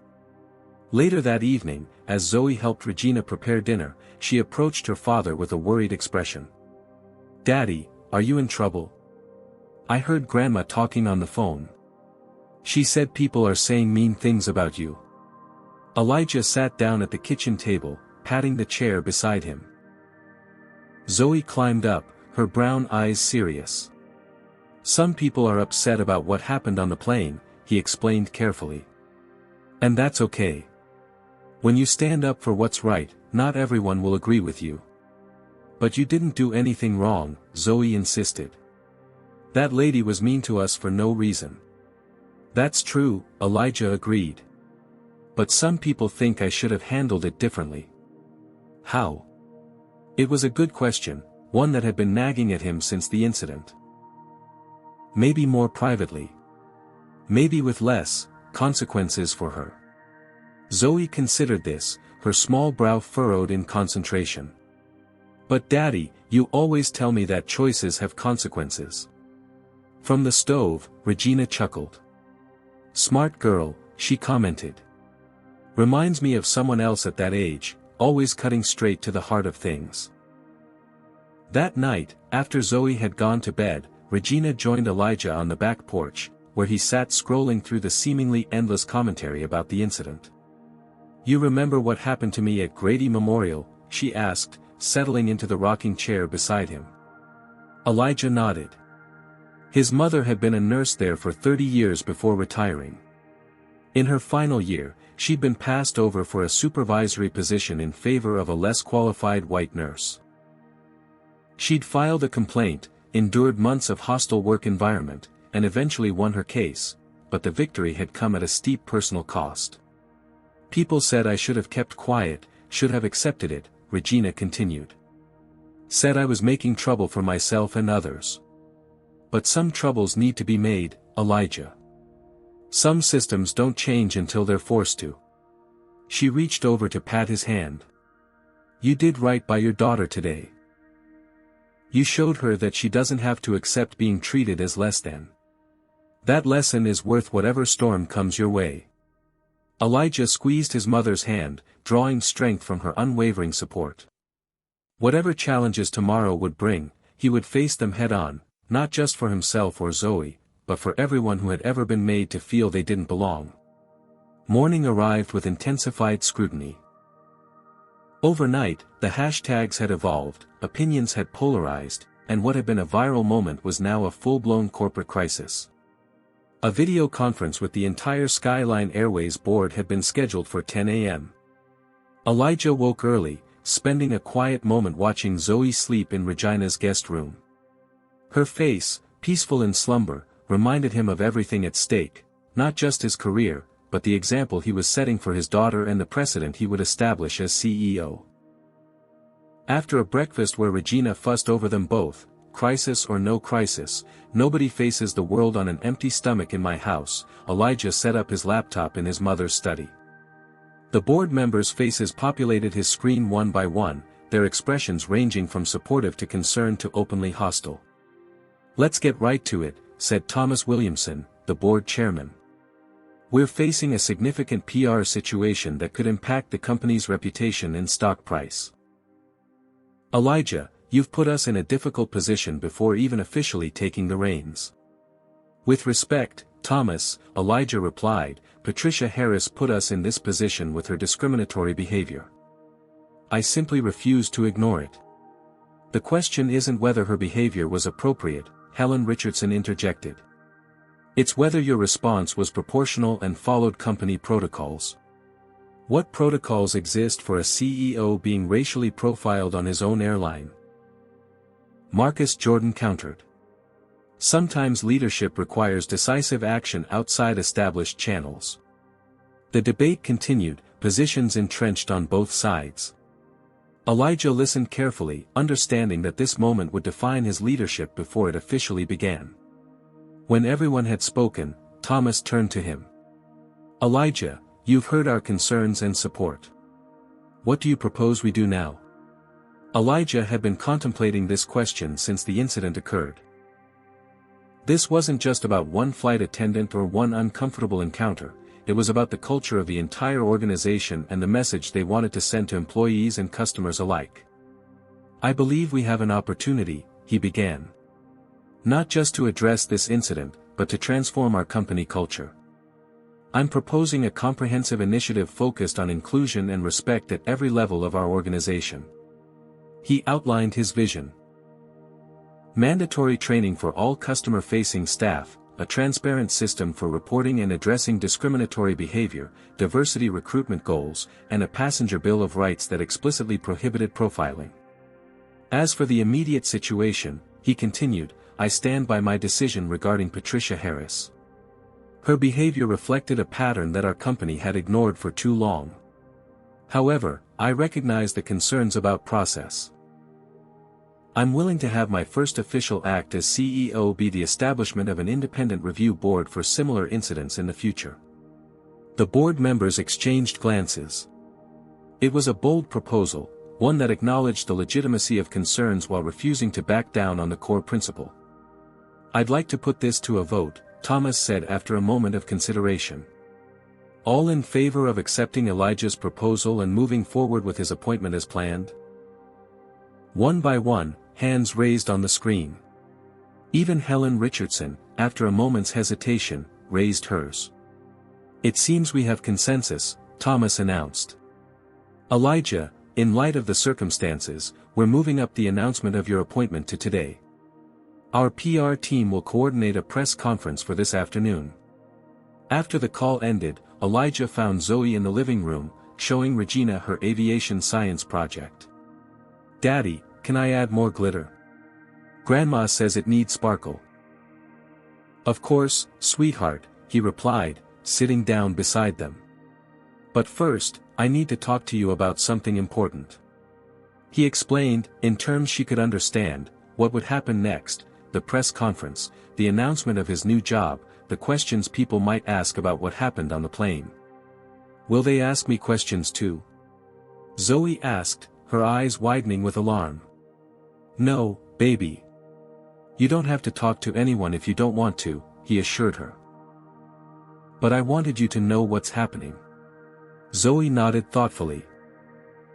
Speaker 1: Later that evening, as Zoe helped Regina prepare dinner, she approached her father with a worried expression. "Daddy, are you in trouble? I heard Grandma talking on the phone. She said people are saying mean things about you." Elijah sat down at the kitchen table, patting the chair beside him. Zoe climbed up, her brown eyes serious. "Some people are upset about what happened on the plane," he explained carefully. "And that's okay. When you stand up for what's right, not everyone will agree with you." "But you didn't do anything wrong," Zoe insisted. "That lady was mean to us for no reason." "That's true," Elijah agreed. "But some people think I should have handled it differently." "How?" It was a good question, one that had been nagging at him since the incident. "Maybe more privately. Maybe with less consequences for her." Zoe considered this, her small brow furrowed in concentration. "But Daddy, you always tell me that choices have consequences." From the stove, Regina chuckled. "Smart girl," she commented. "Reminds me of someone else at that age, always cutting straight to the heart of things." That night, after Zoe had gone to bed, Regina joined Elijah on the back porch, where he sat scrolling through the seemingly endless commentary about the incident. "You remember what happened to me at Grady Memorial?" she asked, settling into the rocking chair beside him. Elijah nodded. His mother had been a nurse there for 30 years before retiring. In her final year, she'd been passed over for a supervisory position in favor of a less qualified white nurse. She'd filed a complaint, endured months of hostile work environment, and eventually won her case, but the victory had come at a steep personal cost. "People said I should have kept quiet, should have accepted it," Regina continued. "Said I was making trouble for myself and others. But some troubles need to be made, Elijah. Some systems don't change until they're forced to." She reached over to pat his hand. "You did right by your daughter today. You showed her that she doesn't have to accept being treated as less than. That lesson is worth whatever storm comes your way." Elijah squeezed his mother's hand, drawing strength from her unwavering support. Whatever challenges tomorrow would bring, he would face them head-on, not just for himself or Zoe, but for everyone who had ever been made to feel they didn't belong. Morning arrived with intensified scrutiny. Overnight, the hashtags had evolved, opinions had polarized, and what had been a viral moment was now a full-blown corporate crisis. A video conference with the entire Skyline Airways board had been scheduled for 10 a.m. Elijah woke early, spending a quiet moment watching Zoe sleep in Regina's guest room. Her face, peaceful in slumber, reminded him of everything at stake, not just his career, but the example he was setting for his daughter and the precedent he would establish as CEO. After a breakfast where Regina fussed over them both, crisis or no crisis, nobody faces the world on an empty stomach in my house, Elijah set up his laptop in his mother's study. The board members' faces populated his screen one by one, their expressions ranging from supportive to concerned to openly hostile. "Let's get right to it," said Thomas Williamson, the board chairman. "We're facing a significant PR situation that could impact the company's reputation and stock price. Elijah, you've put us in a difficult position before even officially taking the reins." "With respect, Thomas," Elijah replied, "Patricia Harris put us in this position with her discriminatory behavior. I simply refuse to ignore it." "The question isn't whether her behavior was appropriate," Helen Richardson interjected. "It's whether your response was proportional and followed company protocols." "What protocols exist for a CEO being racially profiled on his own airline?" Marcus Jordan countered. "Sometimes leadership requires decisive action outside established channels." The debate continued, positions entrenched on both sides. Elijah listened carefully, understanding that this moment would define his leadership before it officially began. When everyone had spoken, Thomas turned to him. "Elijah, you've heard our concerns and support. What do you propose we do now?" Elijah had been contemplating this question since the incident occurred. This wasn't just about one flight attendant or one uncomfortable encounter, it was about the culture of the entire organization and the message they wanted to send to employees and customers alike. "I believe we have an opportunity," he began. "Not just to address this incident, but to transform our company culture. I'm proposing a comprehensive initiative focused on inclusion and respect at every level of our organization." He outlined his vision. Mandatory training for all customer-facing staff, a transparent system for reporting and addressing discriminatory behavior, diversity recruitment goals, and a passenger bill of rights that explicitly prohibited profiling. "As for the immediate situation," he continued, "I stand by my decision regarding Patricia Harris. Her behavior reflected a pattern that our company had ignored for too long. However, I recognize the concerns about process. I'm willing to have my first official act as CEO be the establishment of an independent review board for similar incidents in the future." The board members exchanged glances. It was a bold proposal, one that acknowledged the legitimacy of concerns while refusing to back down on the core principle. "I'd like to put this to a vote," Thomas said after a moment of consideration. "All in favor of accepting Elijah's proposal and moving forward with his appointment as planned?" One by one, hands raised on the screen. Even Helen Richardson, after a moment's hesitation, raised hers. "It seems we have consensus," Thomas announced. "Elijah, in light of the circumstances, we're moving up the announcement of your appointment to today. Our PR team will coordinate a press conference for this afternoon." After the call ended, Elijah found Zoe in the living room, showing Regina her aviation science project. "Daddy, can I add more glitter? Grandma says it needs sparkle." "Of course, sweetheart," he replied, sitting down beside them. "But first, I need to talk to you about something important." He explained, in terms she could understand, what would happen next, the press conference, the announcement of his new job, the questions people might ask about what happened on the plane. "Will they ask me questions too?" Zoe asked, her eyes widening with alarm. "No, baby. You don't have to talk to anyone if you don't want to," he assured her. "But I wanted you to know what's happening." Zoe nodded thoughtfully.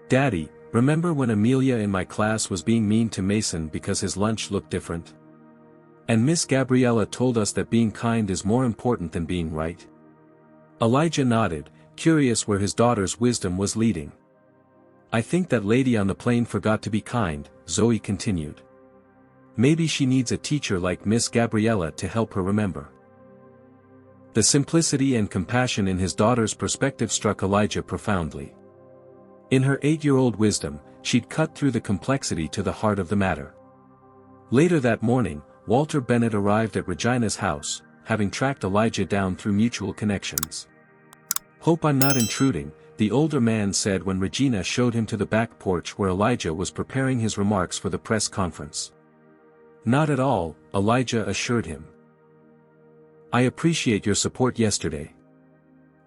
Speaker 1: "Daddy, remember when Amelia in my class was being mean to Mason because his lunch looked different? And Miss Gabriella told us that being kind is more important than being right. Elijah nodded, curious where his daughter's wisdom was leading. I think that lady on the plane forgot to be kind, Zoe continued. Maybe she needs a teacher like Miss Gabriella to help her remember. The simplicity and compassion in his daughter's perspective struck Elijah profoundly. In her 8-year-old wisdom, she'd cut through the complexity to the heart of the matter. Later that morning, Walter Bennett arrived at Regina's house, having tracked Elijah down through mutual connections. Hope I'm not intruding, the older man said when Regina showed him to the back porch where Elijah was preparing his remarks for the press conference. Not at all, Elijah assured him. I appreciate your support yesterday.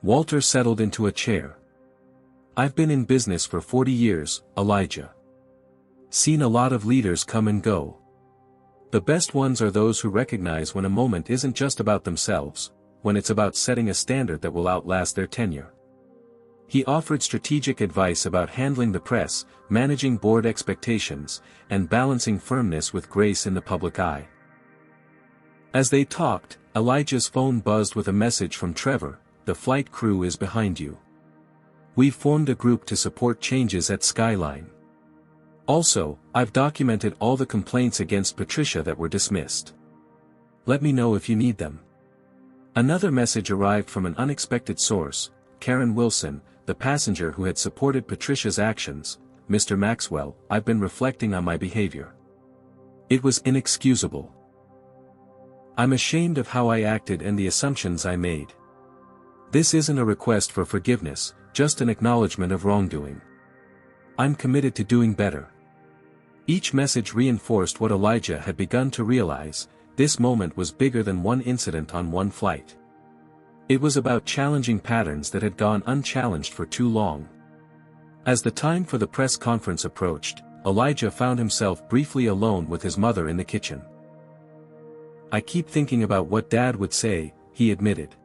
Speaker 1: Walter settled into a chair. I've been in business for 40 years, Elijah. Seen a lot of leaders come and go. The best ones are those who recognize when a moment isn't just about themselves, when it's about setting a standard that will outlast their tenure. He offered strategic advice about handling the press, managing board expectations, and balancing firmness with grace in the public eye. As they talked, Elijah's phone buzzed with a message from Trevor, the flight crew is behind you. We've formed a group to support changes at Skyline. Also, I've documented all the complaints against Patricia that were dismissed. Let me know if you need them. Another message arrived from an unexpected source, Karen Wilson, the passenger who had supported Patricia's actions. Mr. Maxwell, I've been reflecting on my behavior. It was inexcusable. I'm ashamed of how I acted and the assumptions I made. This isn't a request for forgiveness, just an acknowledgement of wrongdoing. I'm committed to doing better. Each message reinforced what Elijah had begun to realize: this moment was bigger than one incident on one flight. It was about challenging patterns that had gone unchallenged for too long. As the time for the press conference approached, Elijah found himself briefly alone with his mother in the kitchen. I keep thinking about what Dad would say, he admitted.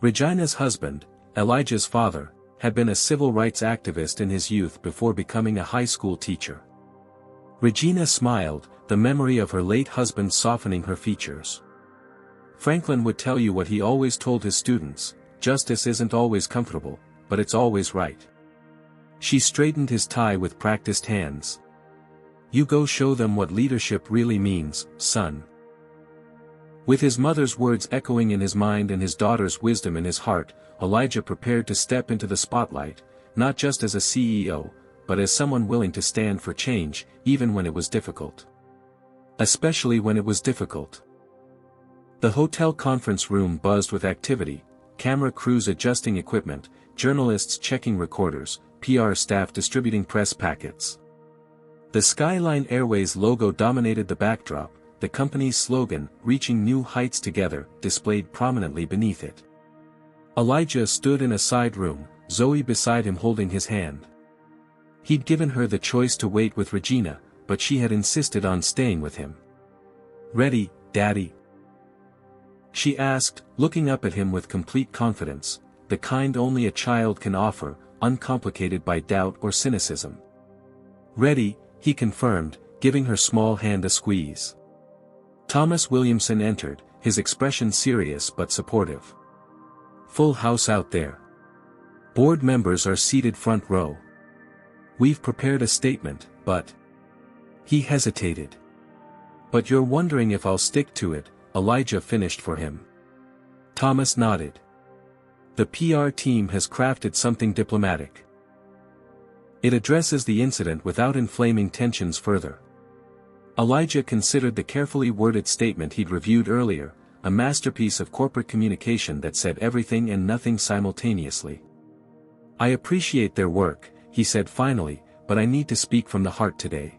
Speaker 1: Regina's husband, Elijah's father, had been a civil rights activist in his youth before becoming a high school teacher. Regina smiled, the memory of her late husband softening her features. Franklin would tell you what he always told his students: justice isn't always comfortable, but it's always right. She straightened his tie with practiced hands. You go show them what leadership really means, son. With his mother's words echoing in his mind and his daughter's wisdom in his heart, Elijah prepared to step into the spotlight, not just as a CEO, but as someone willing to stand for change, even when it was difficult. Especially when it was difficult. The hotel conference room buzzed with activity, camera crews adjusting equipment, journalists checking recorders, PR staff distributing press packets. The Skyline Airways logo dominated the backdrop, the company's slogan, "Reaching New Heights Together," displayed prominently beneath it. Elijah stood in a side room, Zoe beside him holding his hand. He'd given her the choice to wait with Regina, but she had insisted on staying with him. "Ready, Daddy?" she asked, looking up at him with complete confidence, the kind only a child can offer, uncomplicated by doubt or cynicism. "Ready," he confirmed, giving her small hand a squeeze. Thomas Williamson entered, his expression serious but supportive. Full house out there. Board members are seated front row. We've prepared a statement, but... He hesitated. "But you're wondering if I'll stick to it," Elijah finished for him. Thomas nodded. "The PR team has crafted something diplomatic. It addresses the incident without inflaming tensions further." Elijah considered the carefully worded statement he'd reviewed earlier, a masterpiece of corporate communication that said everything and nothing simultaneously. "I appreciate their work," he said finally, "but I need to speak from the heart today.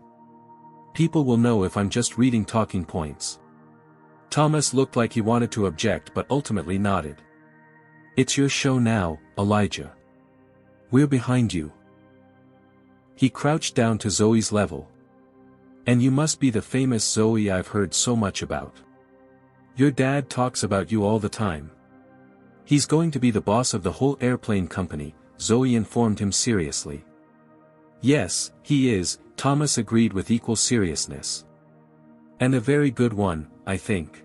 Speaker 1: People will know if I'm just reading talking points." Thomas looked like he wanted to object but ultimately nodded. "It's your show now, Elijah. We're behind you." He crouched down to Zoe's level. "And you must be the famous Zoe I've heard so much about. Your dad talks about you all the time." "He's going to be the boss of the whole airplane company," Zoe informed him seriously. "Yes, he is," Thomas agreed with equal seriousness. "And a very good one," I think.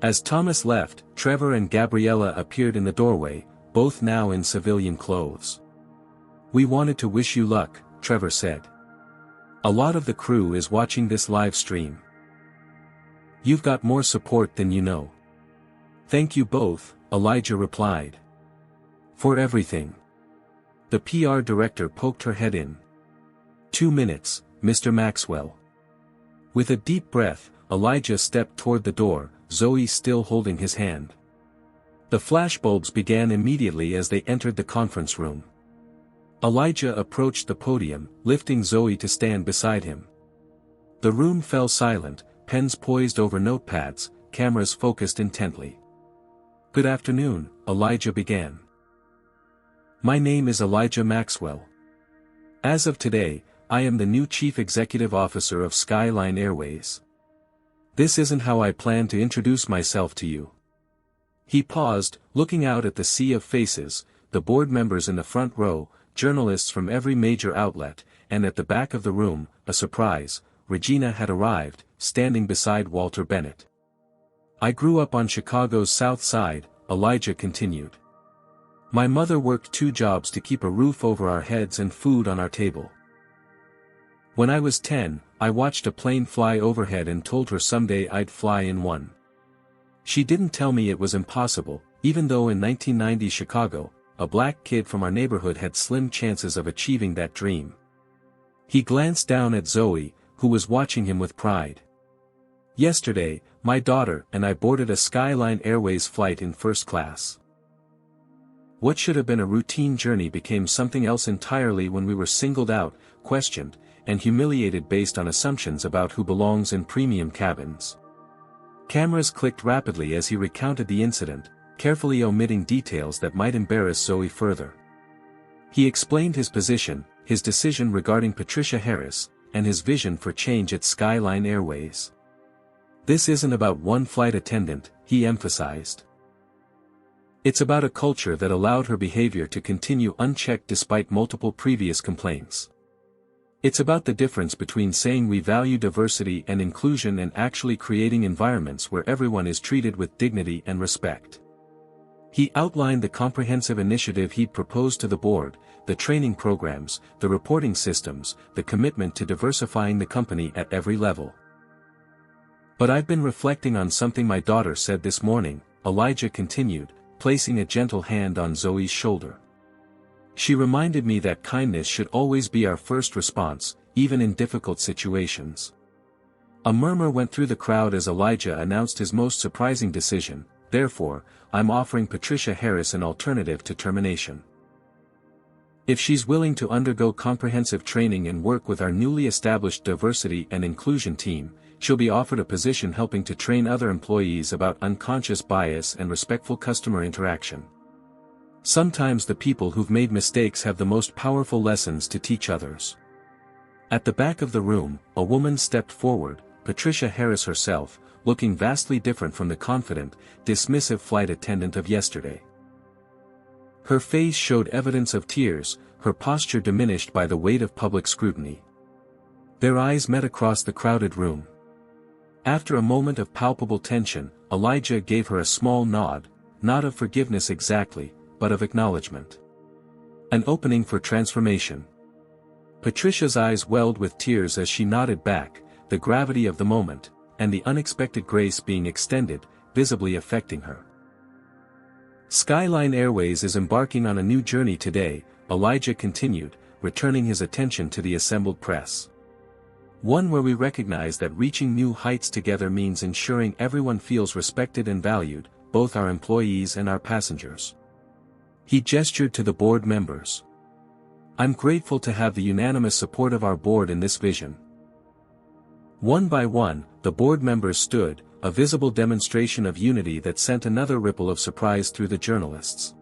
Speaker 1: As Thomas left, Trevor and Gabriella appeared in the doorway, both now in civilian clothes. "We wanted to wish you luck," Trevor said. "A lot of the crew is watching this live stream. You've got more support than you know." "Thank you both," Elijah replied. "For everything." The PR director poked her head in. 2 minutes, Mr. Maxwell." With a deep breath, Elijah stepped toward the door, Zoe still holding his hand. The flashbulbs began immediately as they entered the conference room. Elijah approached the podium, lifting Zoe to stand beside him. The room fell silent, pens poised over notepads, cameras focused intently. "Good afternoon," Elijah began. "My name is Elijah Maxwell. As of today, I am the new Chief Executive Officer of Skyline Airways. This isn't how I plan to introduce myself to you." He paused, looking out at the sea of faces, the board members in the front row, journalists from every major outlet, and at the back of the room, a surprise, Regina had arrived, standing beside Walter Bennett. "I grew up on Chicago's South Side," Elijah continued. "My mother worked 2 jobs to keep a roof over our heads and food on our table. When I was 10, I watched a plane fly overhead and told her someday I'd fly in one. She didn't tell me it was impossible, even though in 1990 Chicago, a black kid from our neighborhood had slim chances of achieving that dream." He glanced down at Zoe, who was watching him with pride. "Yesterday, my daughter and I boarded a Skyline Airways flight in first class. What should have been a routine journey became something else entirely when we were singled out, questioned, and humiliated based on assumptions about who belongs in premium cabins." Cameras clicked rapidly as he recounted the incident, carefully omitting details that might embarrass Zoe further. He explained his position, his decision regarding Patricia Harris, and his vision for change at Skyline Airways. "This isn't about one flight attendant," he emphasized. "It's about a culture that allowed her behavior to continue unchecked despite multiple previous complaints. It's about the difference between saying we value diversity and inclusion and actually creating environments where everyone is treated with dignity and respect." He outlined the comprehensive initiative he'd proposed to the board, the training programs, the reporting systems, the commitment to diversifying the company at every level. "But I've been reflecting on something my daughter said this morning," Elijah continued, placing a gentle hand on Zoe's shoulder. "She reminded me that kindness should always be our first response, even in difficult situations." A murmur went through the crowd as Elijah announced his most surprising decision: "Therefore, I'm offering Patricia Harris an alternative to termination. If she's willing to undergo comprehensive training and work with our newly established diversity and inclusion team, she'll be offered a position helping to train other employees about unconscious bias and respectful customer interaction. Sometimes the people who've made mistakes have the most powerful lessons to teach others." At the back of the room, a woman stepped forward, Patricia Harris herself, looking vastly different from the confident, dismissive flight attendant of yesterday. Her face showed evidence of tears, her posture diminished by the weight of public scrutiny. Their eyes met across the crowded room. After a moment of palpable tension, Elijah gave her a small nod, not of forgiveness exactly, but of acknowledgement. An opening for transformation. Patricia's eyes welled with tears as she nodded back, the gravity of the moment, and the unexpected grace being extended, visibly affecting her. "Skyline Airways is embarking on a new journey today," Elijah continued, returning his attention to the assembled press. "One where we recognize that reaching new heights together means ensuring everyone feels respected and valued, both our employees and our passengers." He gestured to the board members. "I'm grateful to have the unanimous support of our board in this vision." One by one, the board members stood, a visible demonstration of unity that sent another ripple of surprise through the journalists.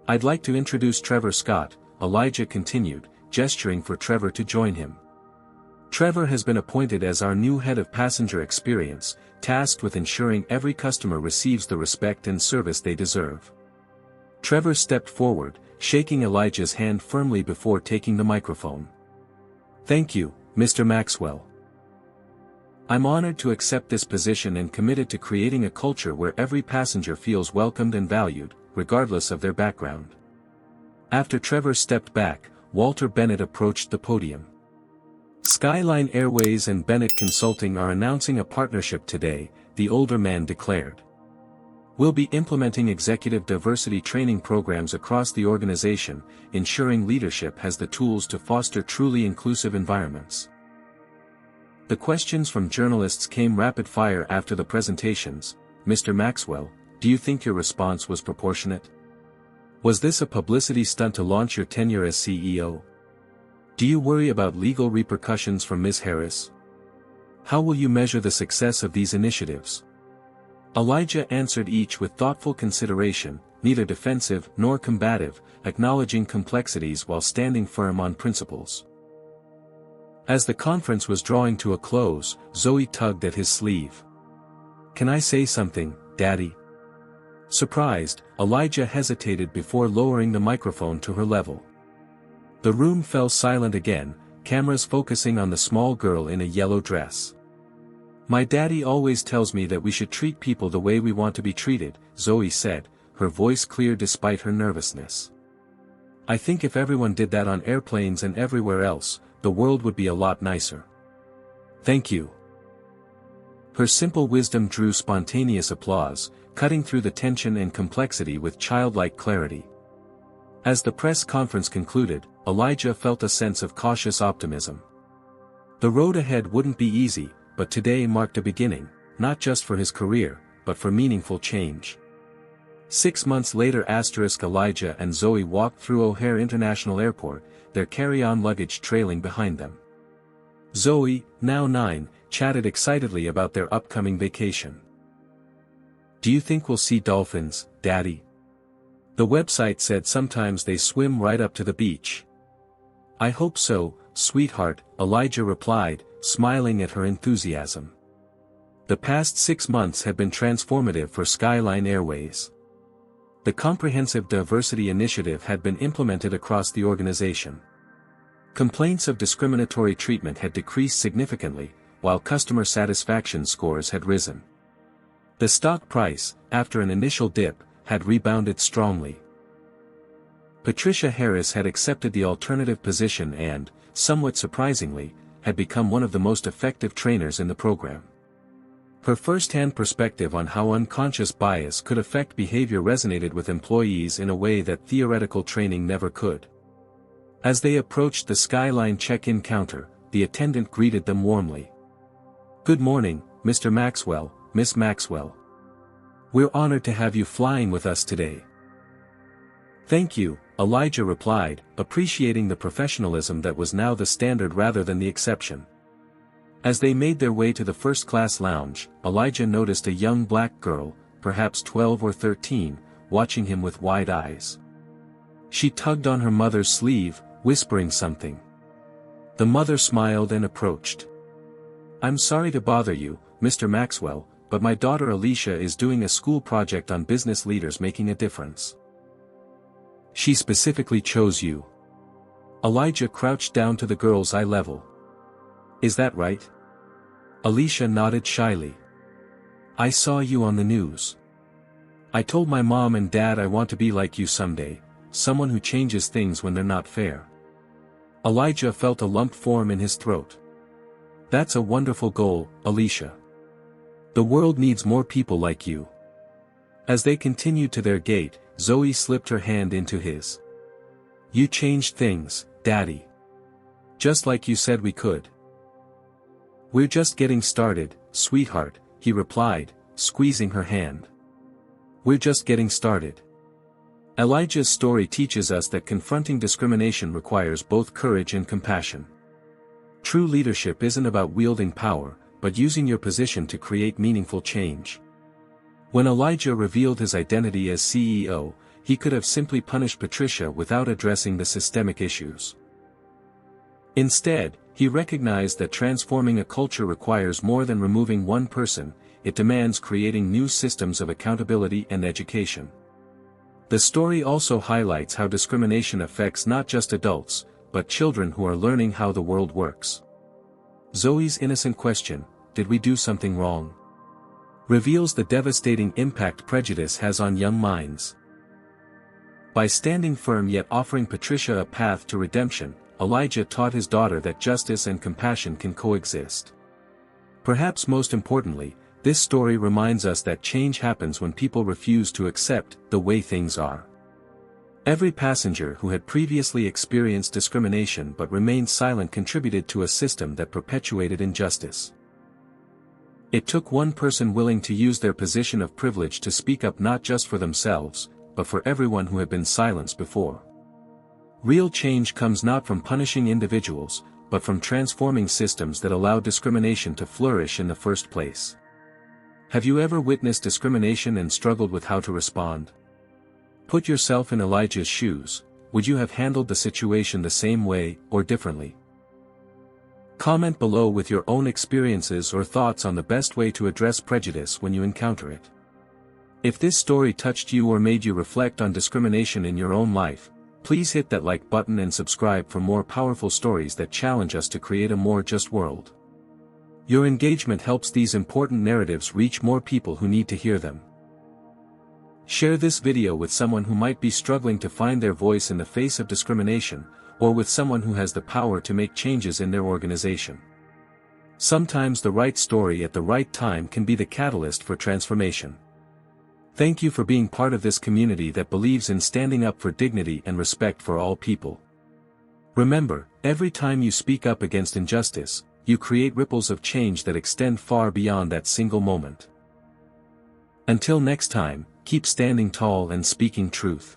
Speaker 1: "I'd like to introduce Trevor Scott," Elijah continued, gesturing for Trevor to join him. "Trevor has been appointed as our new head of passenger experience, tasked with ensuring every customer receives the respect and service they deserve." Trevor stepped forward, shaking Elijah's hand firmly before taking the microphone. "Thank you, Mr. Maxwell. I'm honored to accept this position and committed to creating a culture where every passenger feels welcomed and valued, regardless of their background. After Trevor stepped back, Walter Bennett approached the podium. Skyline Airways and Bennett Consulting are announcing a partnership today, the older man declared. We'll be implementing executive diversity training programs across the organization, ensuring leadership has the tools to foster truly inclusive environments. The questions from journalists came rapid fire after the presentations. Mr. Maxwell, do you think your response was proportionate? Was this a publicity stunt to launch your tenure as CEO? Do you worry about legal repercussions from Ms. Harris? How will you measure the success of these initiatives? Elijah answered each with thoughtful consideration, neither defensive nor combative, acknowledging complexities while standing firm on principles. As the conference was drawing to a close, Zoe tugged at his sleeve. "Can I say something, Daddy?" Surprised, Elijah hesitated before lowering the microphone to her level. The room fell silent again, cameras focusing on the small girl in a yellow dress. "My daddy always tells me that we should treat people the way we want to be treated," Zoe said, her voice clear despite her nervousness. "I think if everyone did that on airplanes and everywhere else, the world would be a lot nicer." "Thank you." Her simple wisdom drew spontaneous applause, cutting through the tension and complexity with childlike clarity. As the press conference concluded, Elijah felt a sense of cautious optimism. The road ahead wouldn't be easy, but today marked a beginning, not just for his career, but for meaningful change. 6 months later Elijah and Zoe walked through O'Hare International Airport, their carry-on luggage trailing behind them. Zoe, now 9, chatted excitedly about their upcoming vacation. "Do you think we'll see dolphins, Daddy? The website said sometimes they swim right up to the beach." "I hope so, sweetheart," Elijah replied, smiling at her enthusiasm. The past 6 months had been transformative for Skyline Airways. The comprehensive diversity initiative had been implemented across the organization. Complaints of discriminatory treatment had decreased significantly, while customer satisfaction scores had risen. The stock price, after an initial dip, had rebounded strongly. Patricia Harris had accepted the alternative position and, somewhat surprisingly, had become one of the most effective trainers in the program. Her first-hand perspective on how unconscious bias could affect behavior resonated with employees in a way that theoretical training never could. As they approached the Skyline check-in counter, the attendant greeted them warmly. "Good morning, Mr. Maxwell, Miss Maxwell. We're honored to have you flying with us today." "Thank you," Elijah replied, appreciating the professionalism that was now the standard rather than the exception. As they made their way to the first-class lounge, Elijah noticed a young black girl, perhaps 12 or 13, watching him with wide eyes. She tugged on her mother's sleeve, whispering something. The mother smiled and approached. "I'm sorry to bother you, Mr. Maxwell, but my daughter Alicia is doing a school project on business leaders making a difference. She specifically chose you." Elijah crouched down to the girl's eye level. "Is that right?" Alicia nodded shyly. "I saw you on the news. I told my mom and dad I want to be like you someday, someone who changes things when they're not fair." Elijah felt a lump form in his throat. "That's a wonderful goal, Alicia. The world needs more people like you." As they continued to their gate, Zoe slipped her hand into his. "You changed things, Daddy. Just like you said we could." "We're just getting started, sweetheart," he replied, squeezing her hand. "We're just getting started." Elijah's story teaches us that confronting discrimination requires both courage and compassion. True leadership isn't about wielding power, but using your position to create meaningful change. When Elijah revealed his identity as CEO, he could have simply punished Patricia without addressing the systemic issues. Instead, he recognized that transforming a culture requires more than removing one person, it demands creating new systems of accountability and education. The story also highlights how discrimination affects not just adults, but children who are learning how the world works. Zoe's innocent question, did we do something wrong? Reveals the devastating impact prejudice has on young minds. By standing firm yet offering Patricia a path to redemption, Elijah taught his daughter that justice and compassion can coexist. Perhaps most importantly, this story reminds us that change happens when people refuse to accept the way things are. Every passenger who had previously experienced discrimination but remained silent contributed to a system that perpetuated injustice. It took one person willing to use their position of privilege to speak up not just for themselves, but for everyone who had been silenced before. Real change comes not from punishing individuals, but from transforming systems that allow discrimination to flourish in the first place. Have you ever witnessed discrimination and struggled with how to respond? Put yourself in Elijah's shoes. Would you have handled the situation the same way, or differently? Comment below with your own experiences or thoughts on the best way to address prejudice when you encounter it. If this story touched you or made you reflect on discrimination in your own life, please hit that like button and subscribe for more powerful stories that challenge us to create a more just world. Your engagement helps these important narratives reach more people who need to hear them. Share this video with someone who might be struggling to find their voice in the face of discrimination, or with someone who has the power to make changes in their organization. Sometimes the right story at the right time can be the catalyst for transformation. Thank you for being part of this community that believes in standing up for dignity and respect for all people. Remember, every time you speak up against injustice, you create ripples of change that extend far beyond that single moment. Until next time, keep standing tall and speaking truth.